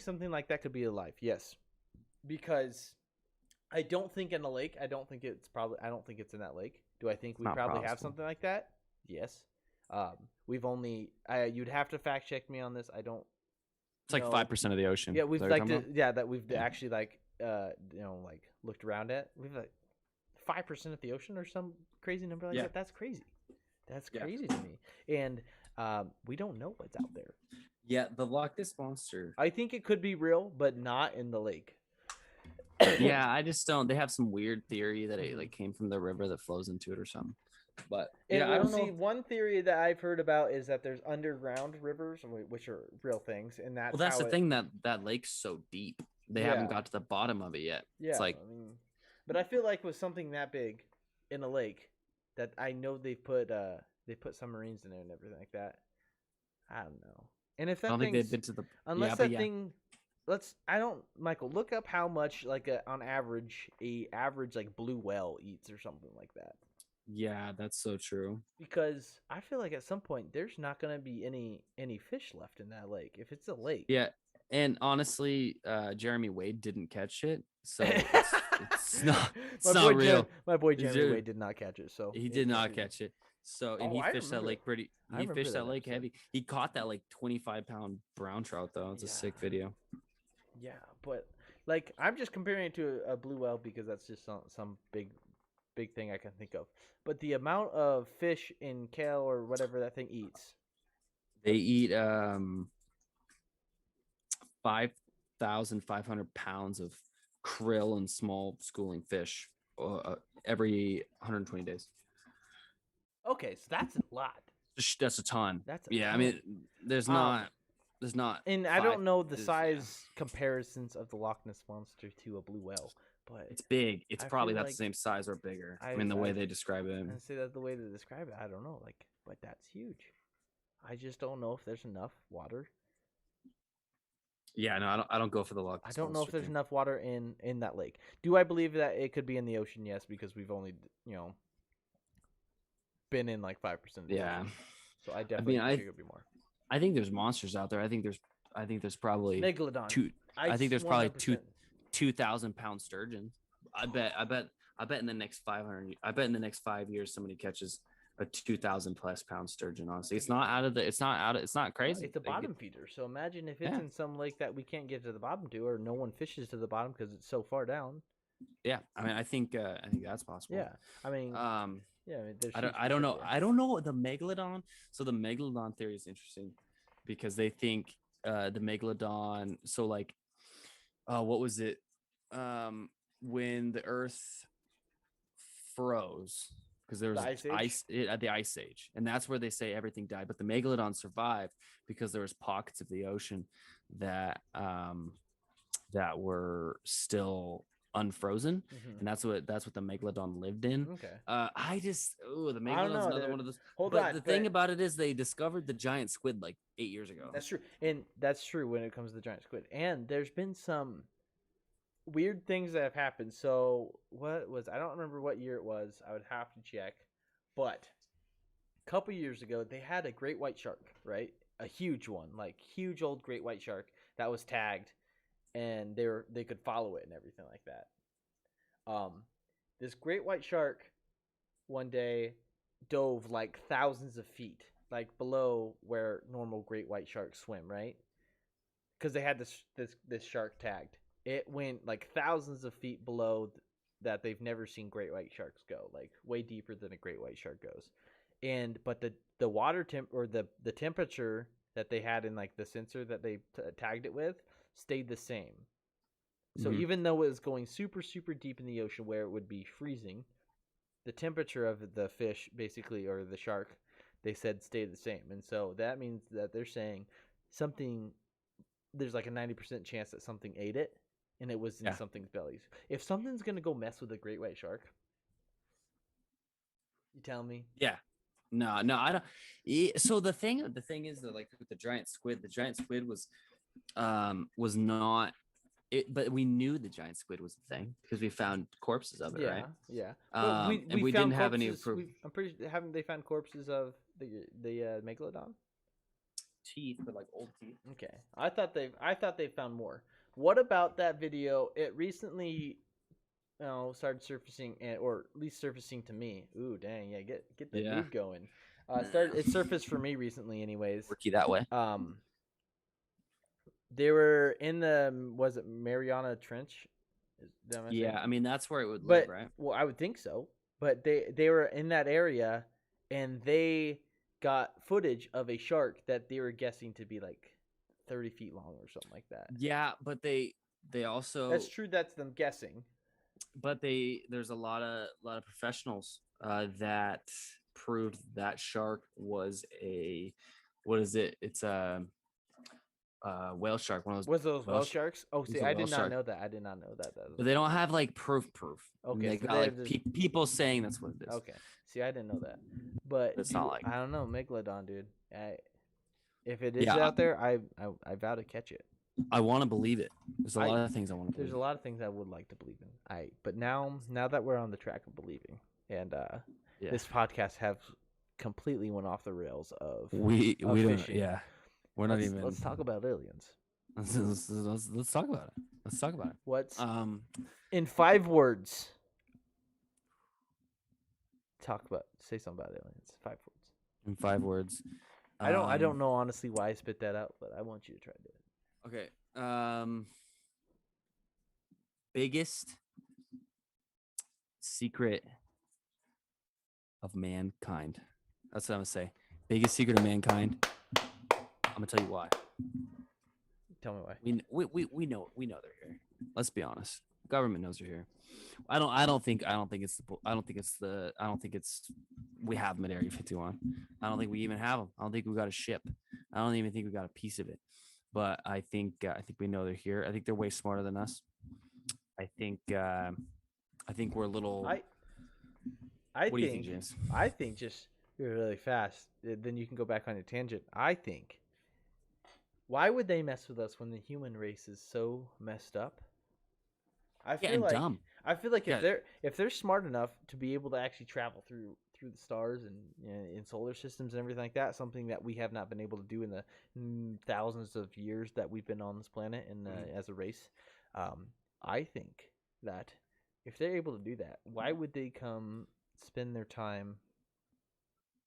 something like that could be alive. Yes, because I don't think in a lake. I don't think it's in that lake. Do I think we probably have something like that? Yes. We've only you'd have to fact check me on this. I don't. It's like 5% of the ocean. Yeah, we've that we've actually like looked around at. We've like 5% of the ocean or some crazy number like that. That's crazy. That's crazy to me. And we don't know what's out there. Yeah, the Loch Ness monster. I think it could be real, but not in the lake. Yeah, I just don't. They have some weird theory that it like came from the river that flows into it or something. But yeah, I don't know. One theory that I've heard about is that there's underground rivers, which are real things, and that's the thing that lake's so deep. They haven't got to the bottom of it yet. Yeah, it's like, but I feel like with something that big in a lake, that I know they put submarines in there and everything like that. I don't know. And if that I don't think they've been to the thing. Michael, look up how much like on average like blue whale eats or something like that. Yeah, that's so true. Because I feel like at some point there's not going to be any fish left in that lake if it's a lake. Yeah, and honestly, Jeremy Wade didn't catch it, so it's not real. My boy Jeremy Wade did not catch it, so he did not catch it. So and he fished that lake pretty. He fished that lake heavy. He caught that like 25-pound brown trout though. It's a sick video. Yeah, but like I'm just comparing it to a blue whale because that's just some big thing I can think of. But the amount of fish in kale or whatever that thing eats. They eat 5,500 pounds of krill and small schooling fish every 120 days. Okay, so that's a lot. That's a ton. That's ton. I mean, there's not. And I don't know the size comparisons of the Loch Ness monster to a blue whale, but it's big. It's probably about the same size or bigger. I mean, the way they describe it. I say that the way they describe it. I don't know, but that's huge. I just don't know if there's enough water. Yeah, no, I don't go for the Loch Ness. I don't know if there's enough water in that lake. Do I believe that it could be in the ocean? Yes, because we've only been in like 5% of the ocean. So I definitely think it could be more. I think there's monsters out there. I think there's probably megalodon. I think there's probably 2,000-pound sturgeon. I bet in the next 500. I bet in the next 5 years somebody catches a 2,000+ pound sturgeon. Honestly, it's not crazy. It's a bottom feeder. So imagine if it's in some lake that we can't get to the bottom to, or no one fishes to the bottom because it's so far down. Yeah, I mean, I think that's possible. Yeah, I mean. Yeah, I don't know. I don't know the megalodon. So the megalodon theory is interesting because they think the megalodon. So like, what was it? When the Earth froze because there was ice at the Ice Age, and that's where they say everything died. But the megalodon survived because there was pockets of the ocean that were still unfrozen, and that's what the megalodon lived in. Okay. The I don't megalodon's know, another dude. one of those. Hold But on, the thing about it is they discovered the giant squid like 8 years ago. That's true, and that's true when it comes to the giant squid. And there's been some weird things that have happened. So I don't remember what year it was. I would have to check, but a couple years ago they had a great white shark, right? A huge one, like huge old great white shark that was tagged, and they could follow it and everything like that. This great white shark one day dove like thousands of feet, like below where normal great white sharks swim, right? Because they had this shark tagged. It went like thousands of feet below that they've never seen great white sharks go, like way deeper than a great white shark goes. And but the water temp or the temperature that they had in like the sensor that they tagged it with stayed the same. So even though it was going super super deep in the ocean where it would be freezing, the temperature of the fish basically or the shark, they said stayed the same. And so that means that they're saying something, there's like a 90% chance that something ate it and it was in something's bellies. If something's going to go mess with a great white shark, you tell me? Yeah. No, I don't. So the thing is that like with the giant squid was not it, but we knew the giant squid was a thing because we found corpses of it, right? Yeah. And we didn't have any proof. I'm pretty sure, haven't they found corpses of the megalodon? Teeth, but like old teeth. Okay. I thought they found more. What about that video? It recently started surfacing, or at least surfacing to me. Ooh, dang, yeah, get the mood going. It surfaced for me recently, anyways. Worky that way. They were in was it Mariana Trench? Yeah, I mean that's where it would live, right? Well, I would think so. But they were in that area, and they got footage of a shark that they were guessing to be like 30 feet long or something like that. Yeah, but they also that's true. That's them guessing. But there's a lot of professionals that proved that shark was what is it? It's a whale shark. One of those. Was those whale sharks? Oh, see, I did not know that. But they don't have like proof. Okay, they got like people saying that's what it is. Okay, see, I didn't know that. But it's not like I don't know, megalodon, dude. If it is out there, I vow to catch it. I want to believe it. There's a lot of things I want to believe. There's a lot of things I would like to believe in. But now that we're on the track of believing, and this podcast have completely went off the rails of we fishing. don't. Yeah. We're not even. Let's talk about aliens. Let's talk about it. Let's talk about it. What's in 5 words? Say something about aliens. 5 words. In 5 words. I don't know honestly why I spit that out, but I want you to try to do it. Okay. Biggest secret of mankind. That's what I'm gonna say. Biggest secret of mankind. I'm gonna tell you why. Tell me why. We know they're here. Let's be honest. Government knows they're here. I don't think it's we have them at Area 51. I don't think we even have them. I don't think we got a ship. I don't even think we got a piece of it. But I think we know they're here. I think they're way smarter than us. I think we're a little. What do you think, James? I think just really fast. Then you can go back on your tangent. I think. Why would they mess with us when the human race is so messed up? I feel like dumb. I feel like if they're smart enough to be able to actually travel through the stars and in solar systems and everything like that, something that we have not been able to do in the thousands of years that we've been on this planet and as a race, I think that if they're able to do that, why would they come spend their time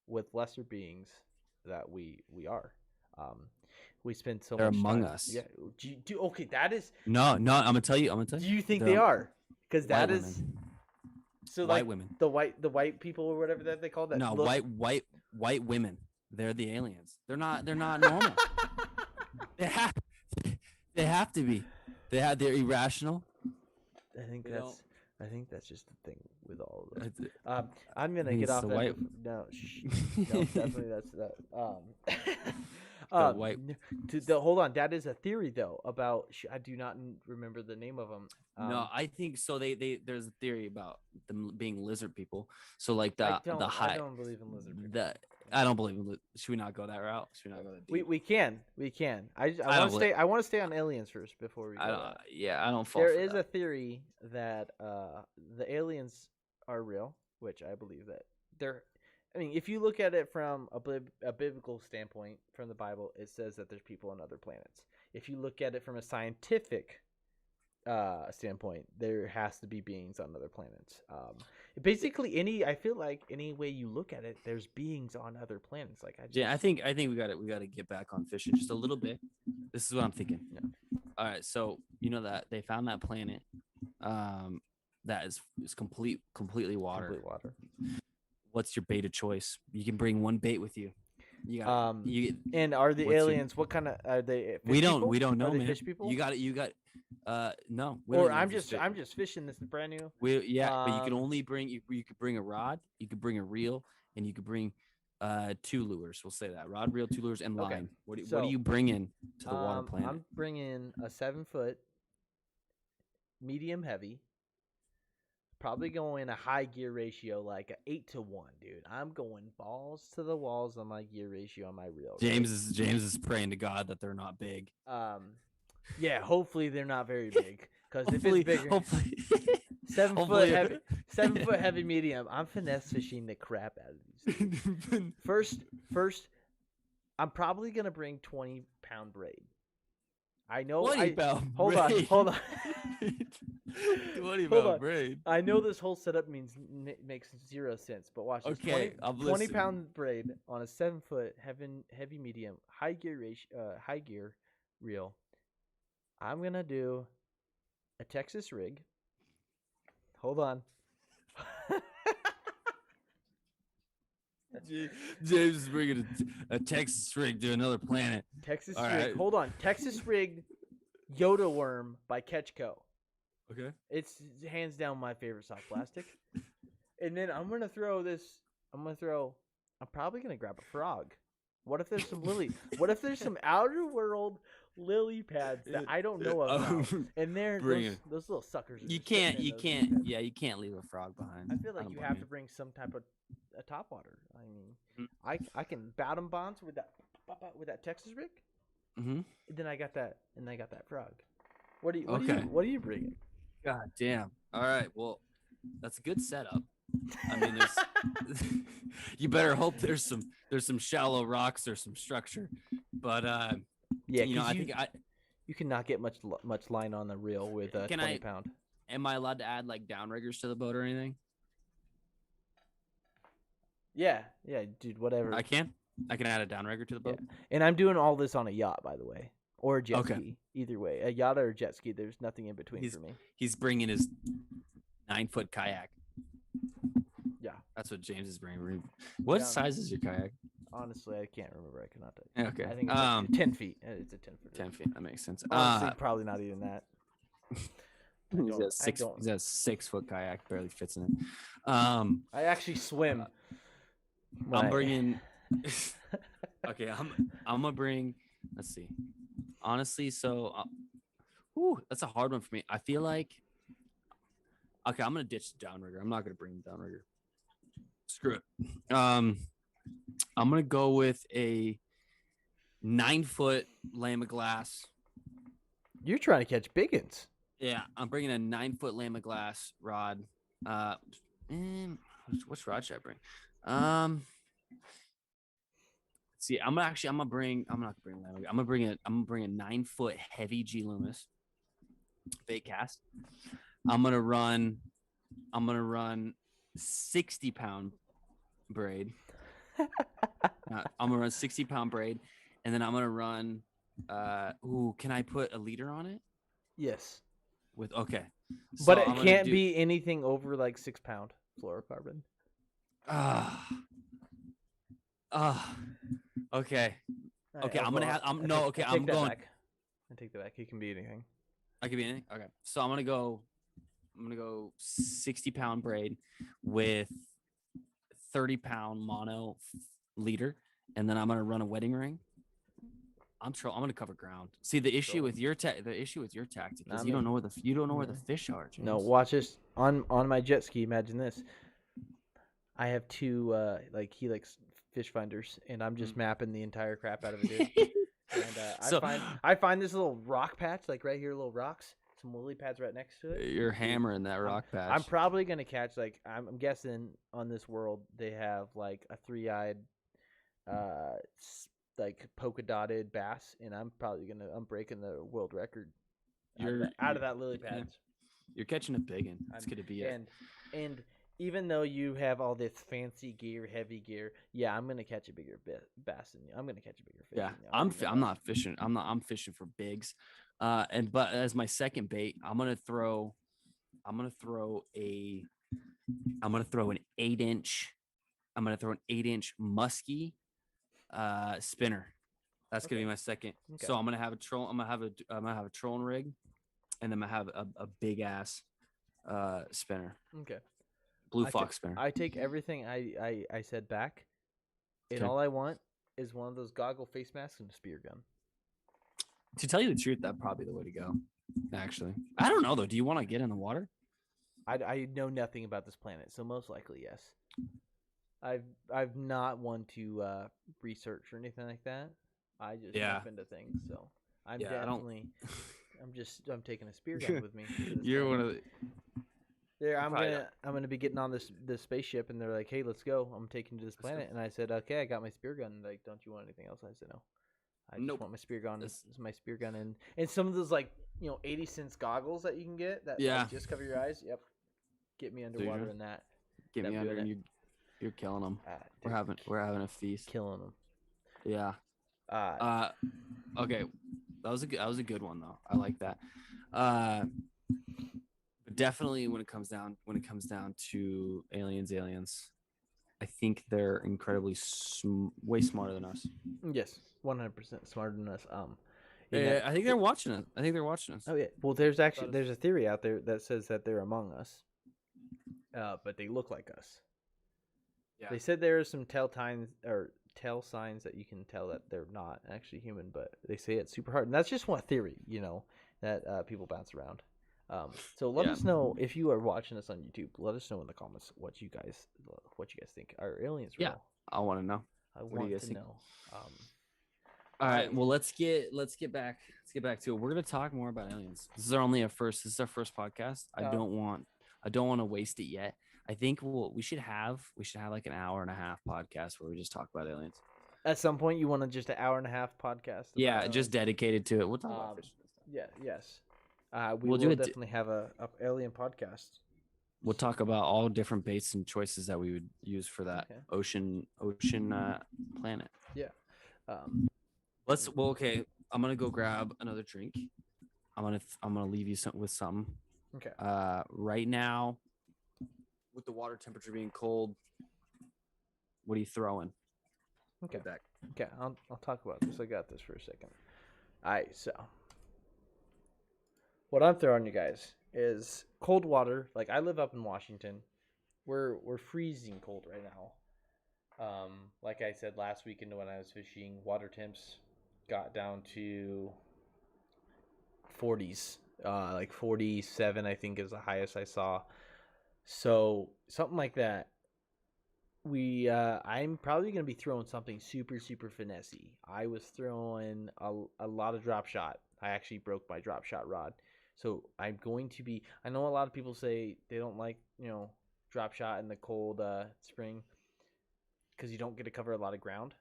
with lesser beings that we are? We spend so they're much among time. us. Yeah. Okay, that is no. I'm gonna tell you. Do you think they are? Because that is women. so white like women. The white people or whatever that they call that. No, white women. They're the aliens. They're not normal. they have to be. They're irrational. I think I think that's just the thing with all of I those. th- I'm I gonna think get it's off the that. white. No, no, definitely that's that. The white. Hold on. That is a theory though about. I do not remember the name of them. No, I think so. There's a theory about them being lizard people. So like I the don't. I high don't believe in lizard people. the I don't believe in. Should we not go that route? Should we not go that deep? We can. I I want don't to believe. stay. I want to stay on aliens first before we I go don't. that. Yeah, I don't fall There for is that. a theory that the aliens are real, which I believe that they're. I mean, if you look at it from a biblical standpoint, from the Bible, it says that there's people on other planets. If you look at it from a scientific standpoint, there has to be beings on other planets. Basically, I feel like any way you look at it, there's beings on other planets. Like Yeah, I think we got to get back on fishing just a little bit. This is what I'm thinking. Yeah. All right, so you know that they found that planet, that is completely water. Complete water. What's your bait of choice? You can bring one bait with you. You got and are the aliens? What kind of are they? We don't know, are they man. Fish people? You got no. Or I'm just fishing. This is brand new. But you can only bring you could bring a rod, you could bring a reel, and you could bring 2 lures. We'll say that rod, reel, 2 lures, and line. Okay. What are you bringing to the water planet? I'm bringing a 7-foot, medium heavy. Probably going a high gear ratio, like a 8-to-1, dude. I'm going balls to the walls on my gear ratio on my reel. James is praying to God that they're not big. Yeah, hopefully they're not very big. Because if it's bigger, hopefully 7 foot heavy medium. I'm finesse fishing the crap out of these things. First, I'm probably gonna bring 20-pound braid. I know. 20-pound hold braid. on. 20-pound braid. I know this whole setup makes 0 sense, but watch this. Okay, 20-pound braid on a 7-foot heavy medium high gear reel. I'm gonna do a Texas rig. Hold on. James is bringing a Texas rig to another planet. Texas All rig. right. Hold on. Texas rig Yoda worm by Catchco. Okay. It's hands down my favorite soft plastic. And then I'm probably gonna grab a frog. What if there's some lily? What if there's some outer world lily pads that I don't know about? And they're those little suckers. You can't leave a frog behind. I feel like you have to bring some type of a top water. I mean, I can bottom bonds with that Texas rig. Mm-hmm. Then I got that frog. What are you bringing? God damn. All right. Well, that's a good setup. I mean, you better hope there's some shallow rocks or some structure. But yeah, I think you cannot get much line on the reel with a 20-pound. Am I allowed to add like downriggers to the boat or anything? Yeah, dude, whatever. I can add a downrigger to the boat. Yeah. And I'm doing all this on a yacht, by the way, or a jet ski. Either way, a yacht or a jet ski. There's nothing in between for me. He's bringing his 9-foot kayak. Yeah, that's what James is bringing. What size is your kayak? Honestly, I can't remember. I cannot tell you. Okay, I think it's like 10 feet. It's a 10 foot. 10 feet. That makes sense. Honestly, probably not even that. He's got a 6-foot kayak, barely fits in it. I actually swim. I'm bringing. Okay, I'm gonna bring. Let's see. Honestly, so, that's a hard one for me. I feel like. Okay, I'm gonna ditch the downrigger. I'm not gonna bring the downrigger. Screw it. I'm gonna go with a 9-foot Lama glass. You're trying to catch biggins. Yeah, I'm bringing a 9-foot Lama glass rod. Which rod should I bring? Let's see. I'm not gonna bring Lama. I'm gonna bring a 9-foot heavy G Loomis bait cast. I'm gonna run 60-pound braid. I'm gonna run 60-pound braid, and then I'm gonna run. Can I put a leader on it? Yes. Okay. So but it can't be anything over like 6-pound fluorocarbon. Okay. Right, okay. I'm going. I take that back. It can be anything. Okay. So I'm gonna go go 60-pound braid with 30-pound mono leader, and then I'm gonna run a wedding ring. I'm gonna cover ground. See, the issue with your tactic is you don't know where the fish are, James. No, watch this on my jet ski. Imagine this. I have two like Helix fish finders, and I'm just mapping the entire crap out of it, dude. And I find this little rock patch, like right here, little rocks, some lily pads right next to it. You're hammering that rock patch. I'm probably gonna catch like I'm guessing on this world they have like a 3-eyed, like polka dotted bass, and I'm breaking the world record out of that lily pads. You're catching a big one. It's gonna be and even though you have all this fancy gear, heavy gear, yeah, I'm gonna catch a bigger bass than you. I'm gonna catch a bigger fish. Yeah, than you. I'm not fishing. I'm fishing for bigs. But as my second bait, I'm gonna throw an 8-inch. I'm gonna throw an 8-inch musky spinner. That's gonna be my second. Okay. So I'm gonna have a troll. I'm gonna have a trolling rig, and then I'm gonna have a big ass spinner. Okay. Blue fox spinner. I take everything I said back, and all I want is one of those goggle face masks and a spear gun. To tell you the truth, that'd probably be the way to go. Actually, I don't know though. Do you want to get in the water? I know nothing about this planet, so most likely yes. I've not one to research or anything like that. I just jump into things, so I'm definitely. I'm taking a spear gun with me. You're one of the. There, I'm gonna be getting on this spaceship, and they're like, "Hey, let's go. I'm taking you to this planet." And I said, "Okay, I got my spear gun." Like, don't you want anything else? I said, "No, I just want my spear gun. This is my spear gun." And some of those 80-cent goggles that you can get that just cover your eyes. Yep, get me underwater in that. Get me under, and you're killing them. We're having a feast. Killing them. Yeah. Okay, that was a good one though. I like that. Definitely when it comes down to aliens, I think they're incredibly way smarter than us. Yes, 100% smarter than us. I think they're watching us. Oh yeah. Well, there's a theory out there that says that they're among us, but they look like us. Yeah. They said there are some tell signs that you can tell that they're not actually human, but they say it's super hard, and that's just one theory, that people bounce around. So let us know if you are watching us on YouTube. Let us know in the comments what you guys think. Are aliens real? Yeah, I want to know. I want to know. All right. Well, let's get back to it. We're gonna talk more about aliens. This is our first podcast. I don't want to waste it yet. I think we should have like an hour and a half podcast where we just talk about aliens. At some point, you want just an hour and a half podcast? Yeah, just dedicated to it. We'll talk about fish. Yeah. Yes. We'll definitely have a alien podcast. We'll talk about all different baits and choices that we would use for that ocean planet. Yeah. Okay. I'm gonna go grab another drink. I'm gonna leave you with something. Okay. Right now, with the water temperature being cold, what are you throwing? Okay. Okay. I'll talk about this. I got this for a second. All right. So. What I'm throwing you guys is cold water. Like, I live up in Washington. We're freezing cold right now. Like I said last weekend when I was fishing, water temps got down to 40s. Like 47, I think, is the highest I saw. So something like that. I'm probably gonna be throwing something super, super finessey. I was throwing a lot of drop shot. I actually broke my drop shot rod. So I'm going to be. I know a lot of people say they don't like drop shot in the cold spring because you don't get to cover a lot of ground.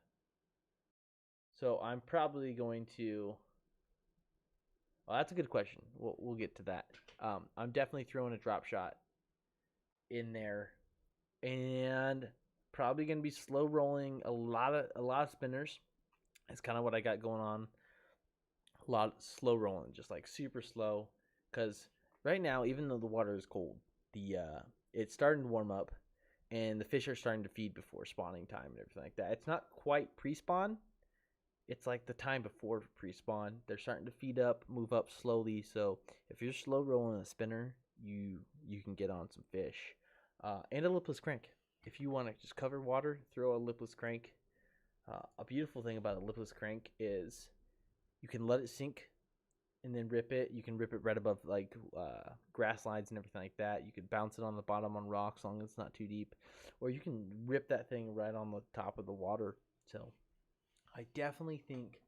So I'm probably going to. Well, that's a good question. We'll get to that. I'm definitely throwing a drop shot in there, and probably going to be slow rolling a lot of spinners. That's kind of what I got going on. A lot of slow rolling, just like super slow. Because right now, even though the water is cold, it's starting to warm up, and the fish are starting to feed before spawning time and everything like that. It's not quite pre-spawn. It's like the time before pre-spawn. They're starting to feed up, move up slowly. So if you're slow rolling a spinner, you you can get on some fish. And a lipless crank. If you want to just cover water, throw a lipless crank. A beautiful thing about a lipless crank is you can let it sink and then rip it. You can rip it right above like grass lines and everything like that. You could bounce it on the bottom on rocks, as long as it's not too deep, or you can rip that thing right on the top of the water. So I definitely think.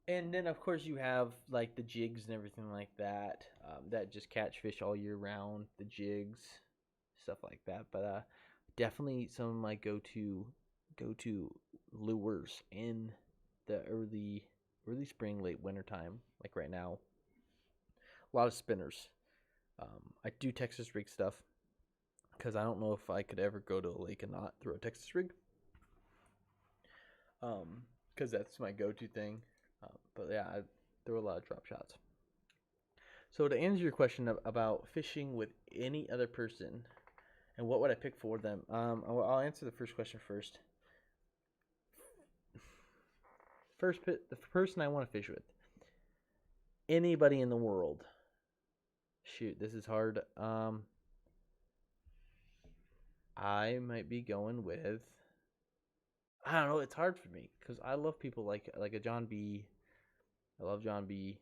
And then of course you have like the jigs and everything like that that just catch fish all year round. The jigs, stuff like that. But definitely some of my go to lures in the early spring, late winter time, like right now. A lot of spinners. I do Texas rig stuff because I don't know if I could ever go to a lake and not throw a Texas rig. Because that's my go-to thing. But yeah, I throw a lot of drop shots. So to answer your question about fishing with any other person, and what would I pick for them? I'll answer the first question first. The person I want to fish with, anybody in the world. Shoot, this is hard. I might be going with. I don't know. It's hard for me because I love people like a John B. I love John B.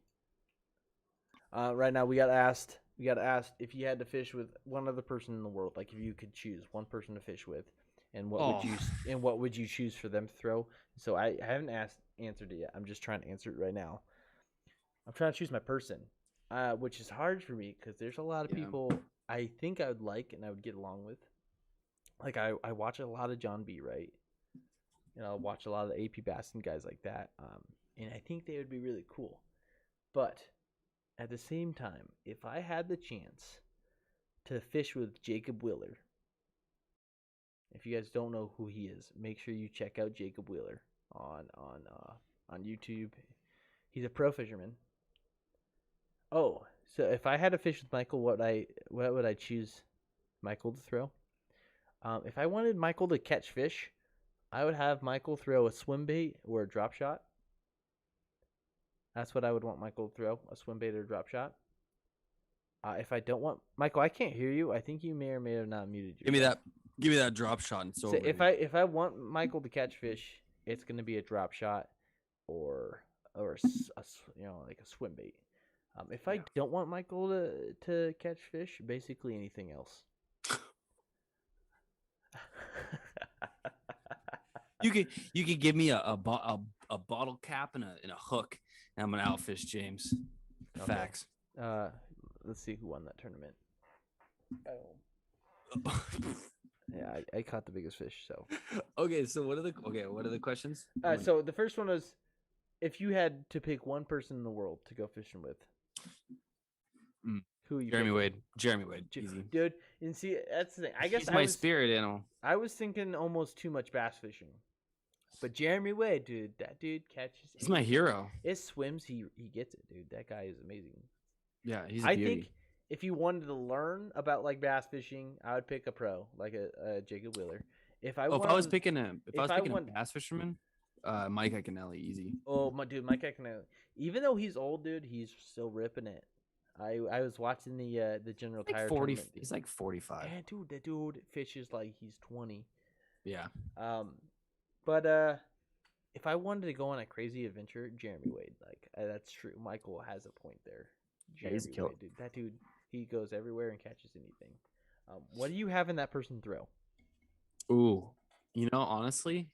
Right now, we got asked if you had to fish with one other person in the world, like if you could choose one person to fish with, and what would you choose for them to throw? So I haven't answered it yet. I'm just trying to answer it right now. I'm trying to choose my person, which is hard for me because there's a lot of people I think I would like and I would get along with. Like I watch a lot of John B. Right, I watch a lot of the AP Bass and guys like that, and I think they would be really cool. But at the same time, if I had the chance to fish with Jacob Wheeler, if you guys don't know who he is, make sure you check out Jacob Wheeler on YouTube. He's a pro fisherman. Oh, so if I had to fish with Michael, what would I choose Michael to throw? If I wanted Michael to catch fish, I would have Michael throw a swim bait or a drop shot. That's what I would want Michael to throw, a swim bait or a drop shot. If I don't want Michael, I can't hear you. I think you may or may have not muted yourself. Give me that drop shot. And so if I want Michael to catch fish, it's gonna be a drop shot, or like a swim bait. If I don't want Michael to catch fish, basically anything else. You could give me a bottle cap and a hook, and I'm gonna outfish James. Okay. Facts. Let's see who won that tournament. Yeah, I caught the biggest fish. So okay, so what are the questions? So the first one was, if you had to pick one person in the world to go fishing with, who you? Jeremy Wade. Easy, dude. And see, that's the thing. I guess he's my spirit animal. I was thinking almost too much bass fishing, but Jeremy Wade, dude, that dude catches. He's my hero. It swims, he gets it, dude. That guy is amazing. Yeah, he's a beauty. I think if you wanted to learn about like bass fishing, I would pick a pro like a Jacob Wheeler. If I was picking a bass fisherman, Mike Iaconelli, easy. Oh my dude, Mike Iaconelli. Even though he's old, dude, he's still ripping it. I was watching the General Tire 40. tournament. He's like 45. Yeah, dude, that dude fishes like he's 20. Yeah. But if I wanted to go on a crazy adventure, Jeremy Wade, like that's true. Michael has a point there. Jeremy Wade, dude, that dude, he goes everywhere and catches anything. What do you have in that person throw? Ooh, honestly,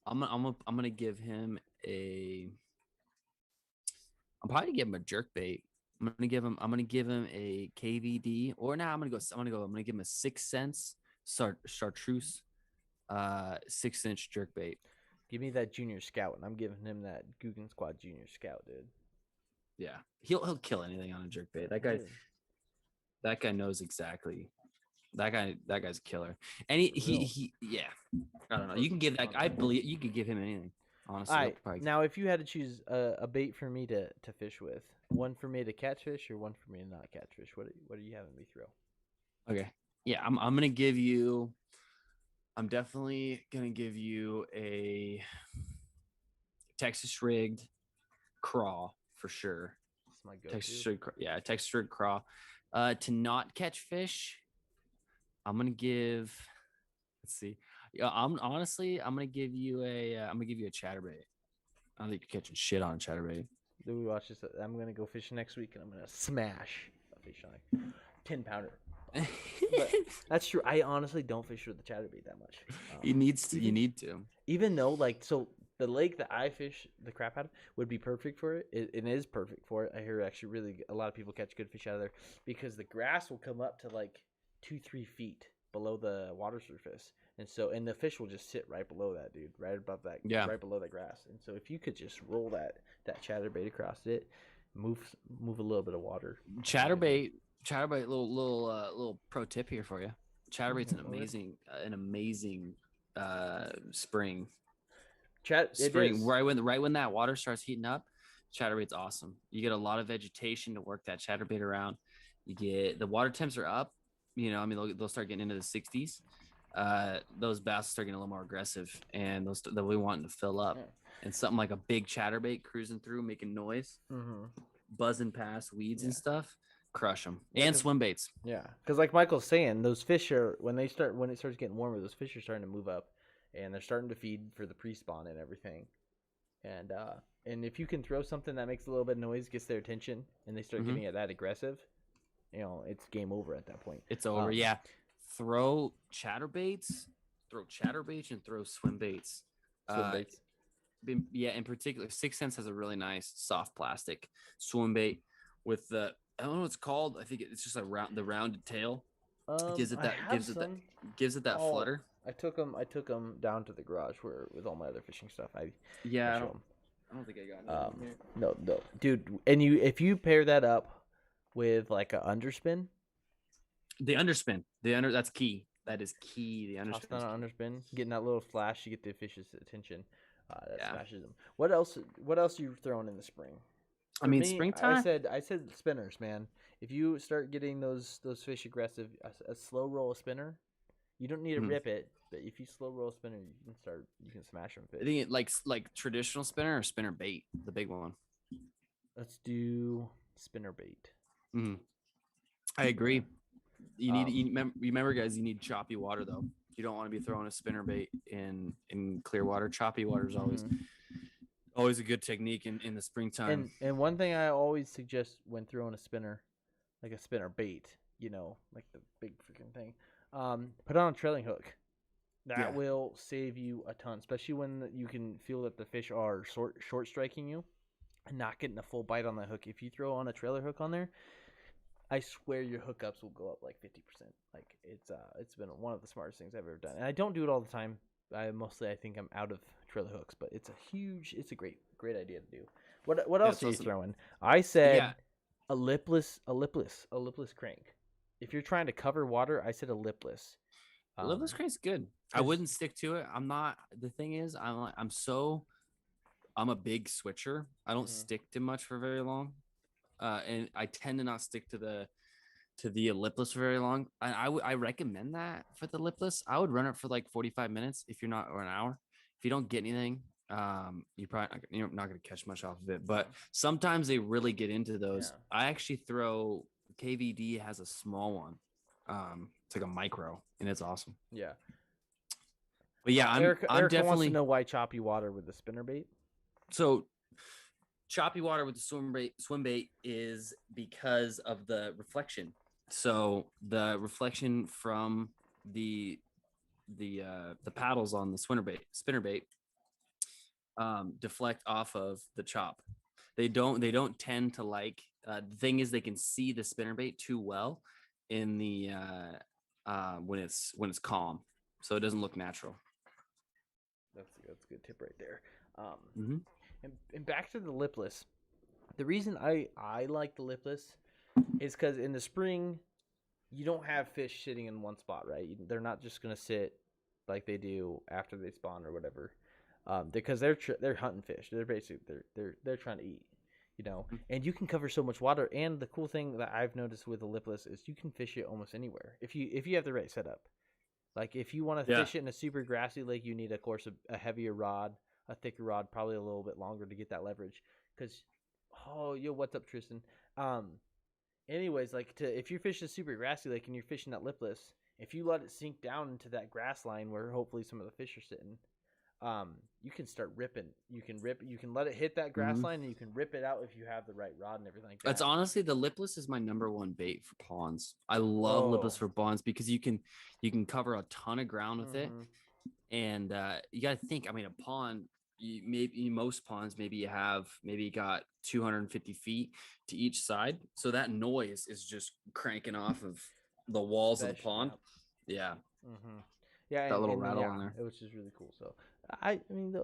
I'm gonna give him a. I'm probably gonna give him a jerk bait. I'm gonna give him a KVD, or now I'm gonna give him a 6 cents chartreuse, 6-inch jerk bait. Give me that Junior Scout, and I'm giving him that Guggen Squad Junior Scout, dude. Yeah, he'll kill anything on a jerk bait. That guy knows exactly. That guy's a killer. And he yeah. I don't know. You can give that. I believe you could give him anything. Honestly. All right. Now, if you had to choose a bait for me to fish with, one for me to catch fish or one for me to not catch fish, what are you having me throw? Okay. Yeah, I'm gonna give you. I'm definitely gonna give you a Texas rigged craw for sure. That's my go-to. Texas rigged craw. To not catch fish, I'm gonna give. Let's see. Yeah, I'm gonna give you a chatterbait. I don't think you're catching shit on a chatterbait. Do we watch this? I'm gonna go fishing next week, and I'm gonna smash a fish on like 10-pounder. But that's true. I honestly don't fish with the chatterbait that much. You need to. Even though, like, so the lake that I fish the crap out of would be perfect for it. It is perfect for it. I hear actually really a lot of people catch good fish out of there because the grass will come up to like 2-3 feet below the water surface, and the fish will just sit right below that, dude, right above that, right below that grass. And so if you could just roll that chatterbait across it, move a little bit of water. Chatterbait, little pro tip here for you. Chatterbait's an amazing spring. Right when that water starts heating up, chatterbait's awesome. You get a lot of vegetation to work that chatterbait around. You get the water temps are up. You know, I mean, they'll start getting into the 60s. Those bass start getting a little more aggressive, and they'll be wanting to fill up. And something like a big chatterbait cruising through, making noise, buzzing past weeds and stuff, crush them. And swim baits. Yeah, because like Michael's saying, those fish are when it starts getting warmer, those fish are starting to move up, and they're starting to feed for the pre-spawn and everything. And if you can throw something that makes a little bit of noise, gets their attention, and they start getting that aggressive, you know, it's game over at that point. It's over. Yeah. Throw chatterbaits, and throw swim baits. Yeah, in particular, 6th Sense has a really nice soft plastic swim bait with I don't know what it's called. I think it's just the rounded tail. Gives it that flutter. I took them down to the garage with all my other fishing stuff. I don't think I got it. No, dude. And if you pair that up with like a underspin. That's key. That is key. The underspin. Toss down an underspin, getting that little flash, you get the fish's attention. That smashes them. What else are you throwing in the spring? Springtime. I said spinners, man. If you start getting those fish aggressive, a slow roll a spinner. You don't need to rip it, but if you slow roll a spinner, you can smash them. Fish. I think it like traditional spinner or spinner bait, the big one. Let's do spinner bait. I agree. You remember, guys. You need choppy water though. You don't want to be throwing a spinner bait in clear water. Choppy water is always a good technique in the springtime. And one thing I always suggest when throwing a spinner, like a spinner bait, you know, like the big freaking thing, put on a trailing hook. That will save you a ton, especially when you can feel that the fish are short striking you and not getting a full bite on that hook. If you throw on a trailer hook on there, I swear your hookups will go up like 50%. Like it's been one of the smartest things I've ever done. And I don't do it all the time. I think I'm out of trailer hooks, but it's a great idea to do. What else are you throwing? I said a lipless crank. If you're trying to cover water, I said a lipless. Lipless crank's good. I wouldn't stick to it. I'm not. The thing is, I'm a big switcher. I don't stick to much for very long. And I tend to not stick to the lipless for very long. I recommend that for the lipless. I would run it for like 45 minutes or an hour. If you don't get anything, you're not going to catch much off of it. But sometimes they really get into those. Yeah. I actually throw KVD has a small one. It's like a micro, and it's awesome. Yeah. But yeah, Eric definitely wants to know why choppy water with the spinner bait. So choppy water with the swim bait is because of the reflection. So the reflection from the paddles on the spinner bait deflect off of the chop. They don't tend to like. The thing is, they can see the spinner bait too well in the when it's calm, so it doesn't look natural. That's a good tip right there. And back to the lipless. The reason I like the lipless is because in the spring, you don't have fish sitting in one spot, right? They're not just gonna sit like they do after they spawn or whatever, because they're hunting fish. They're basically they're trying to eat, you know. And you can cover so much water. And the cool thing that I've noticed with the lipless is you can fish it almost anywhere if you have the right setup. Like if you want to fish it in a super grassy lake, you need, of course, a heavier rod, a thicker rod, probably a little bit longer to get that leverage. Because, what's up, Tristan? anyways, like if you're fishing a super grassy lake and you're fishing that lipless, if you let it sink down into that grass line where hopefully some of the fish are sitting, you can start ripping. You can rip. You can let it hit that grass line, and you can rip it out if you have the right rod and everything like that. That's honestly the lipless is my number one bait for ponds. I love Oh. lipless for ponds because you can cover a ton of ground with it, and you got to think. I mean, a pond. Maybe most ponds, maybe you got 250 feet to each side, so that noise is just cranking off of the walls of the pond. Yeah. Yeah, that little rattle in there. It was just really cool. So I mean,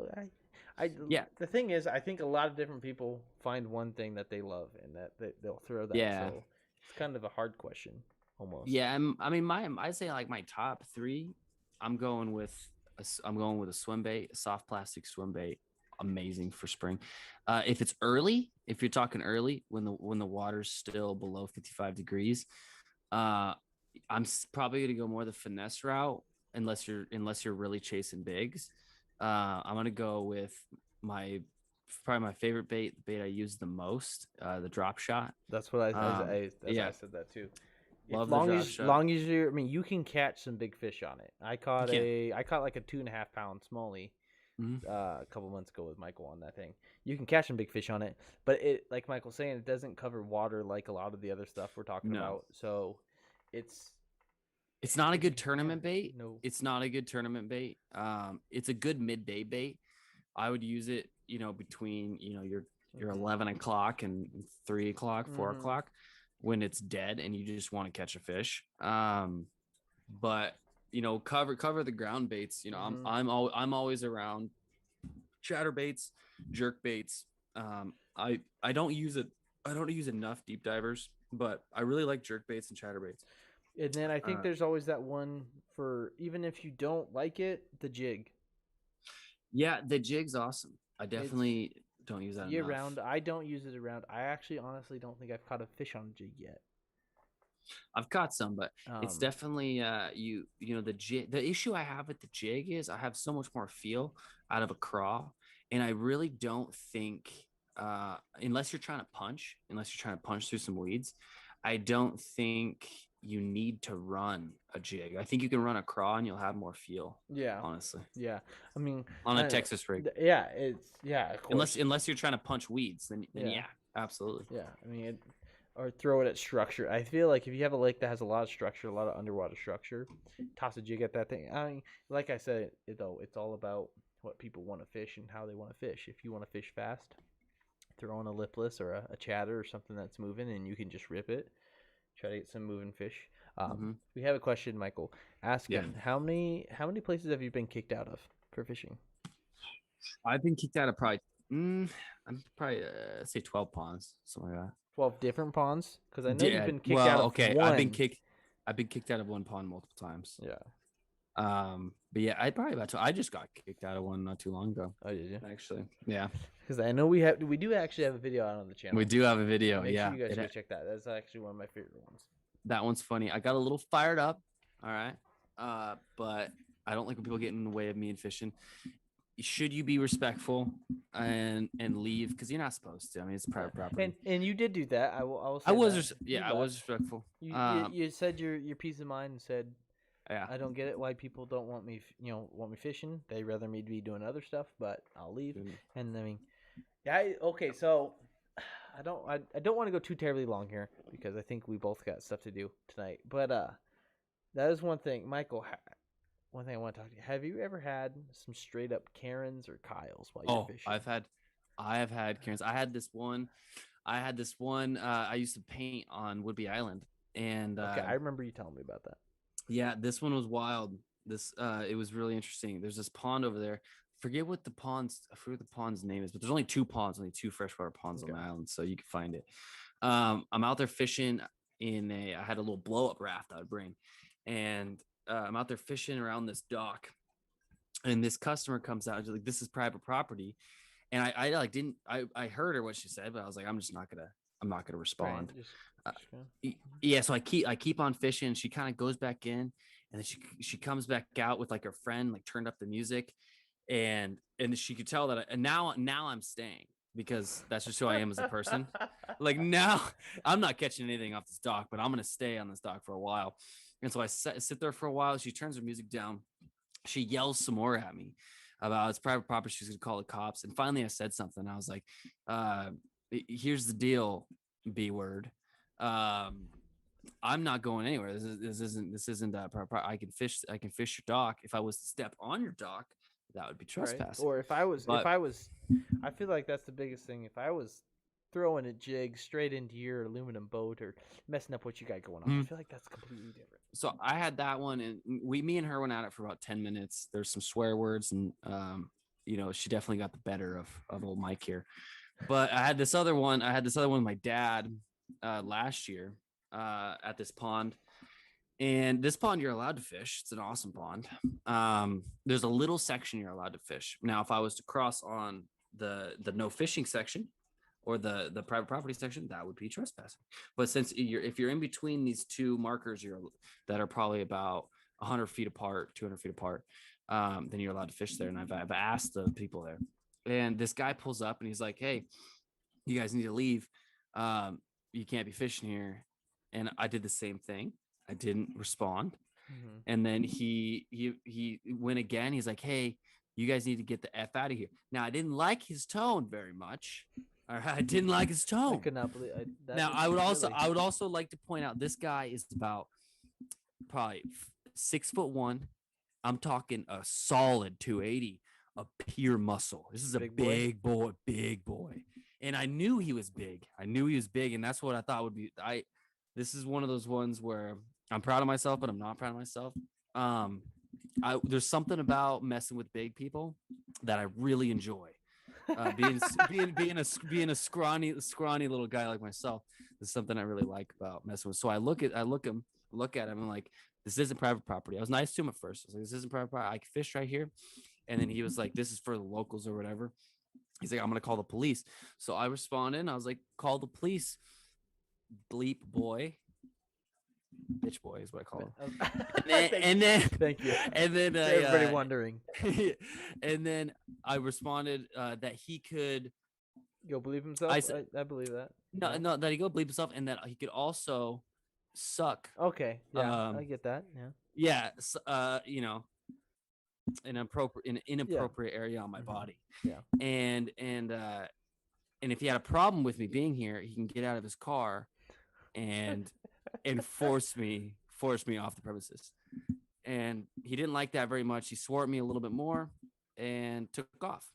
yeah. The thing is, I think a lot of different people find one thing that they love and that they'll throw that. Yeah. So it's kind of a hard question, almost. Yeah, I mean, I say like my top three. I'm going with a swim bait, a soft plastic swim bait. Amazing for spring. If it's early, if you're talking early, when the water's still below 55 degrees, I'm probably gonna go more the finesse route unless you're really chasing bigs. I'm gonna go with probably my favorite bait, the bait I use the most, the drop shot. That's what I said that too. Love long as you're, I mean, you can catch some big fish on it. I caught like a 2.5 pound smallie a couple months ago with Michael on that thing. You can catch some big fish on it, but it, like Michael's saying, it doesn't cover water like a lot of the other stuff we're talking about. So it's not a good tournament bait. No, it's not a good tournament bait. It's a good midday bait. I would use it, between your 11 o'clock and 3 o'clock, 4 o'clock, when it's dead and you just want to catch a fish. But cover the ground baits. I'm always around chatter baits, jerk baits. I don't use it. I don't use enough deep divers, but I really like jerk baits and chatter baits. And then I think there's always that one for, even if you don't like it, the jig. Yeah, the jig's awesome. I definitely don't use that year round. I don't use it around. I actually honestly don't think I've caught a fish on a jig yet. I've caught some, but it's definitely the jig. The issue I have with the jig is I have so much more feel out of a craw, and I really don't think unless you're trying to punch through some weeds, I don't think you need to run a jig. I think you can run a craw and you'll have more feel. Yeah, honestly. Yeah, I mean, on a Texas rig. Yeah, of course. Unless you're trying to punch weeds, then yeah, absolutely. Yeah, I mean, or throw it at structure. I feel like if you have a lake that has a lot of structure, a lot of underwater structure, toss a jig at that thing. I mean, like I said, it's all about what people want to fish and how they want to fish. If you want to fish fast, throw in a lipless or a chatter or something that's moving, and you can just rip it. Try to get some moving fish. We have a question, Michael, asking how many places have you been kicked out of for fishing? I've been kicked out of probably I'm probably say 12 ponds, something like that. 12 different ponds? Because I know you've been kicked out of one. I've been kicked out of one pond multiple times. Yeah. But yeah, I just got kicked out of one not too long ago. Oh, did you? Actually, yeah. Because I know we do actually have a video out on the channel. We do have a video. Make sure you guys go check that. That's actually one of my favorite ones. That one's funny. I got a little fired up. All right. But I don't like when people get in the way of me and fishing. Should you be respectful and leave? Because you're not supposed to. I mean, it's private property. And you did do that. I was respectful. You said your peace of mind and said, yeah, I don't get it why people don't want me fishing. They rather me be doing other stuff, but I'll leave. And I mean, okay. So I don't want to go too terribly long here because I think we both got stuff to do tonight. But that is one thing, Michael. One thing I want to talk to you. Have you ever had some straight up Karens or Kyles while you're fishing? I have had Karens. I had this one. I used to paint on Woodby Island, and okay, I remember you telling me about that. Yeah, this one was wild. It was really interesting. There's this pond over there. I forget what the pond's name is, but there's only two freshwater ponds on the island, so you can find it. I'm out there fishing I had a little blow up raft I would bring, and I'm out there fishing around this dock, and this customer comes out and she's like, "This is private property," and I heard her what she said, but I was like, I'm not gonna respond. Yeah, so I keep on fishing. She kind of goes back in, and then she comes back out with like her friend, like turned up the music, and she could tell that. And now I'm staying. because that's just who I am as a person. Like now, I'm not catching anything off this dock, but I'm gonna stay on this dock for a while. And so I sit there for a while. She turns her music down. She yells some more at me about it's private property. She's gonna call the cops. And finally, I said something. I was like, "Here's the deal, B word. I'm not going anywhere. This isn't I can fish. I can fish your dock. If I was to step on your dock, that would be trespassing. Right. Or if I But I feel like that's the biggest thing. If I was throwing a jig straight into your aluminum boat or messing up what you got going on, I feel like that's completely different. So I had that one, and me and her went at it for about 10 minutes. There's some swear words, and she definitely got the better of old Mike here. But I had this other one. With my dad last year at this pond. And this pond, you're allowed to fish. It's an awesome pond. There's a little section you're allowed to fish. Now, if I was to cross on the no fishing section or the private property section, that would be trespassing. But since if you're in between these two markers that are probably about 100 feet apart, 200 feet apart, then you're allowed to fish there. And I've asked the people there. And this guy pulls up and he's like, "Hey, you guys need to leave. You can't be fishing here." And I did the same thing. I didn't respond. Mm-hmm. And then he went again. He's like, "Hey, you guys need to get the F out of here." Now, I didn't like his tone very much. I didn't like his tone. I could not believe now, I would also like to point out this guy is about probably 6'1". I'm talking a solid 280, a pure muscle. This is a big boy. And I knew he was big. And that's what I thought would be. This is one of those ones where I'm proud of myself, but I'm not proud of myself. There's something about messing with big people that I really enjoy. Being a scrawny little guy like myself is something I really like about messing with. So I look at him, and I'm like, "This isn't private property." I was nice to him at first. I was like, "This isn't private property. I can fish right here." And then he was like, "This is for the locals or whatever." He's like, "I'm gonna call the police." So I responded, and I was like, "Call the police, bleep boy." Bitch boy is what I call him. And then thank you. And then everybody wondering. And then I responded that he could go bleep himself. I believe that. No, that he go bleep himself, and that he could also suck. Okay, yeah, I get that. Yeah, an inappropriate area on my body. Yeah, and if he had a problem with me being here, he can get out of his car and force me off the premises. And he didn't like that very much. He swore at me a little bit more and took off.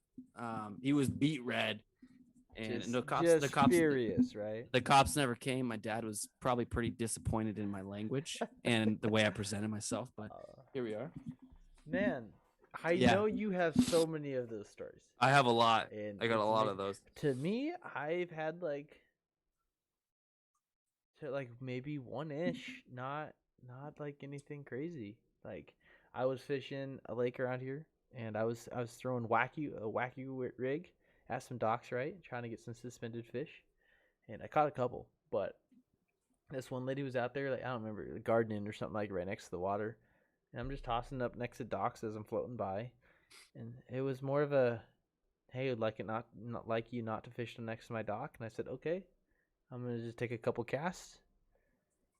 He was beat red, and the cops furious, right? The cops never came. My dad was probably pretty disappointed in my language and the way I presented myself, but here we are. Man, I know you have so many of those stories. I have a lot. And I got a lot of those. To me, I've had like maybe one-ish, not like anything crazy. Like I was fishing a lake around here, and I was throwing a wacky rig at some docks, right, trying to get some suspended fish, and I caught a couple. But this one lady was out there, like I don't remember, gardening or something, like right next to the water, and I'm just tossing up next to docks as I'm floating by, and it was more of a, "Hey, would like it not like you not to fish next to my dock," and I said, "Okay, I'm gonna just take a couple casts."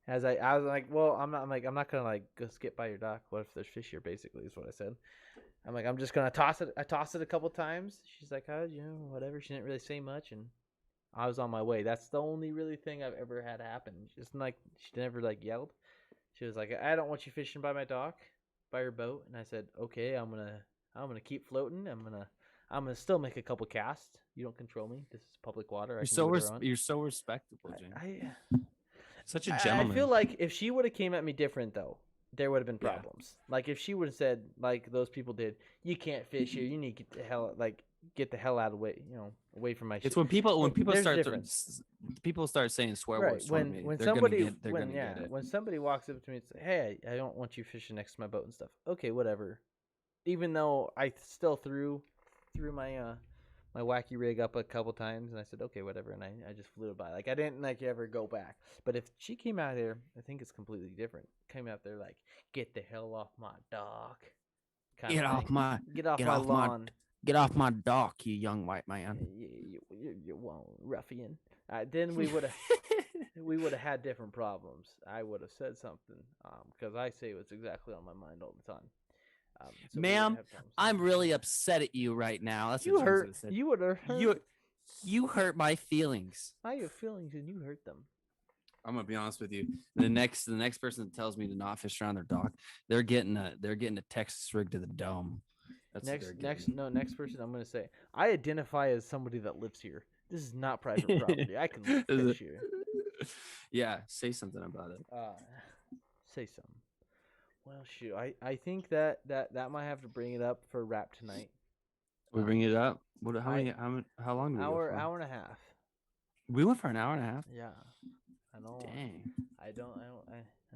I was like, "Well, I'm not gonna like go skip by your dock. What if there's fish here?" Basically, is what I said. I'm like, "I'm just gonna toss it." I tossed it a couple times. She's like, whatever." She didn't really say much, and I was on my way. That's the only really thing I've ever had happen. Just like she never like yelled. She was like, "I don't want you fishing by my dock, by your boat." And I said, "Okay, I'm gonna keep floating. I'm gonna still make a couple casts. You don't control me. This is public water." You're so respectable, Jane. Such a gentleman. I feel like if she would have came at me different, though, there would have been problems. Yeah. Like if she would have said, like those people did, "You can't fish here. You need to get the hell out of the way, away from my shit." It's when people start saying swear words. When somebody walks up to me and says, "Hey, I don't want you fishing next to my boat and stuff." Okay, whatever. Even though I still threw my my wacky rig up a couple times, and I said, "Okay, whatever," and I just flew it by. Like I didn't ever go back. But if she came out there, I think it's completely different. Came out there like, "Get the hell off my dock." Get off my lawn. Get off my dock, you young white man. You won't, ruffian. Then we would have had different problems. I would have said something because I say what's exactly on my mind all the time. So Ma'am, I'm really upset at you right now. That's what hurt. You would have hurt. You hurt my feelings. I have feelings and you hurt them. I'm gonna be honest with you. The next person that tells me to not fish around their dock, they're getting a Texas rig to the dome. That's next person I'm gonna say, I identify as somebody that lives here. This is not private property. I can fish here. Yeah, say something about it. Say something. Well, shoot, I think that might have to bring it up for wrap tonight. We bring it up. How long did we go for? Hour and a half. We went for an hour and a half. Yeah, I know. Dang. I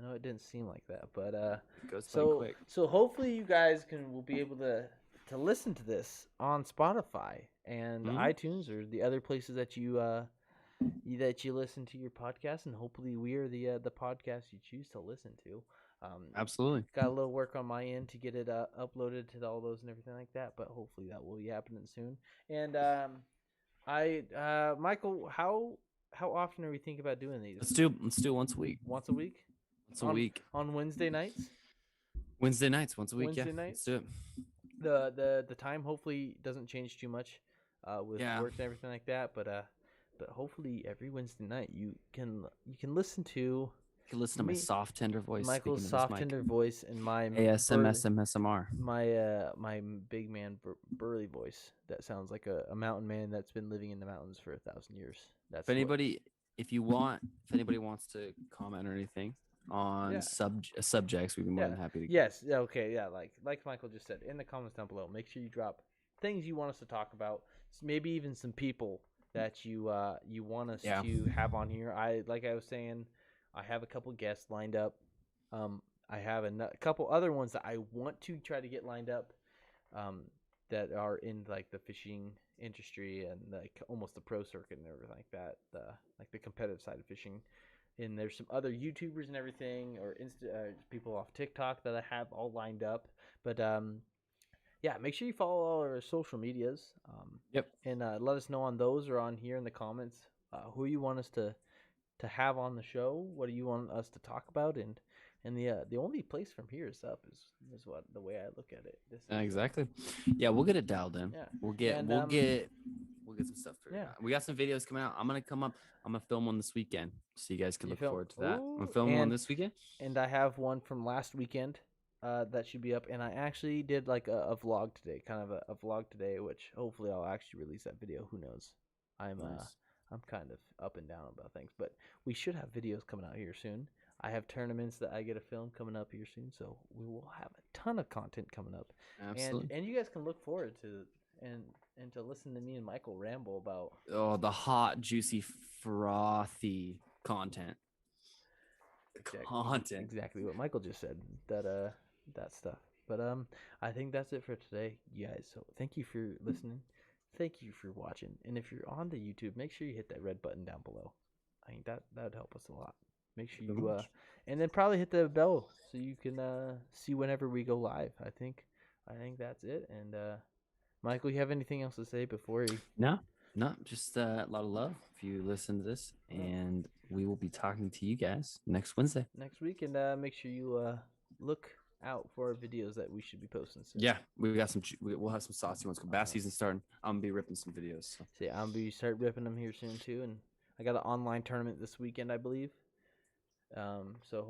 know it didn't seem like that, but it goes quick. So hopefully you guys will be able to listen to this on Spotify and iTunes or the other places that you listen to your podcast, and hopefully we are the podcast you choose to listen to. Absolutely. Got a little work on my end to get it uploaded to all those and everything like that, but hopefully that will be happening soon. And Michael, how often are we thinking about doing these? Let's do once a week. Once a week? Once a week. On Wednesday nights? Wednesday nights, once a week, Wednesday nights? Let's do it. The time hopefully doesn't change too much with work and everything like that, but hopefully every Wednesday night you can listen to my soft tender voice. Michael's soft tender voice and my ASMR. My big man burly voice that sounds like a mountain man that's been living in the mountains for 1,000 years. That's if anybody wants to comment or anything on subjects, we'd be more than happy to. Yes. Okay. Yeah. Like Michael just said, in the comments down below, make sure you drop things you want us to talk about. Maybe even some people that you want us to have on here. Like I was saying, I have a couple guests lined up. I have a couple other ones that I want to try to get lined up that are in like the fishing industry and like almost the pro circuit and everything like that, like the competitive side of fishing. And there's some other YouTubers and everything, or people off TikTok that I have all lined up. But make sure you follow all our social medias. And let us know on those or on here in the comments who you want us to have on the show. What do you want us to talk about? And the only place from here is up is what the way I look at it. Exactly. Yeah, we'll get it dialed in. Yeah, we'll get some stuff figured out. We got some videos coming out. I'm gonna come up. I'm gonna film one this weekend, so you guys can look forward to that. I'm gonna film one this weekend. And I have one from last weekend that should be up. And I actually did like a vlog today, kind of a vlog today, which hopefully I'll actually release that video. Who knows? I'm kind of up and down about things, but we should have videos coming out here soon. I have tournaments that I get to film coming up here soon, so we will have a ton of content coming up. Absolutely. And you guys can look forward to and to listen to me and Michael ramble about the hot, juicy, frothy content. Exactly what Michael just said. That stuff. But I think that's it for today, you guys. So thank you for listening. Thank you for watching. And if you're on the YouTube, make sure you hit that red button down below. I think that would help us a lot. Make sure you and then probably hit the bell so you can see whenever we go live. I think that's it. And Michael, you have anything else to say before you? No, just a lot of love if you listen to this, and we will be talking to you guys next Wednesday. Next week, and make sure you look out for our videos that we should be posting soon. Yeah, we'll have some saucy ones. Bass season starting. I'm gonna be ripping some videos. So I'm gonna be start ripping them here soon too, and I got an online tournament this weekend, I believe. So hopefully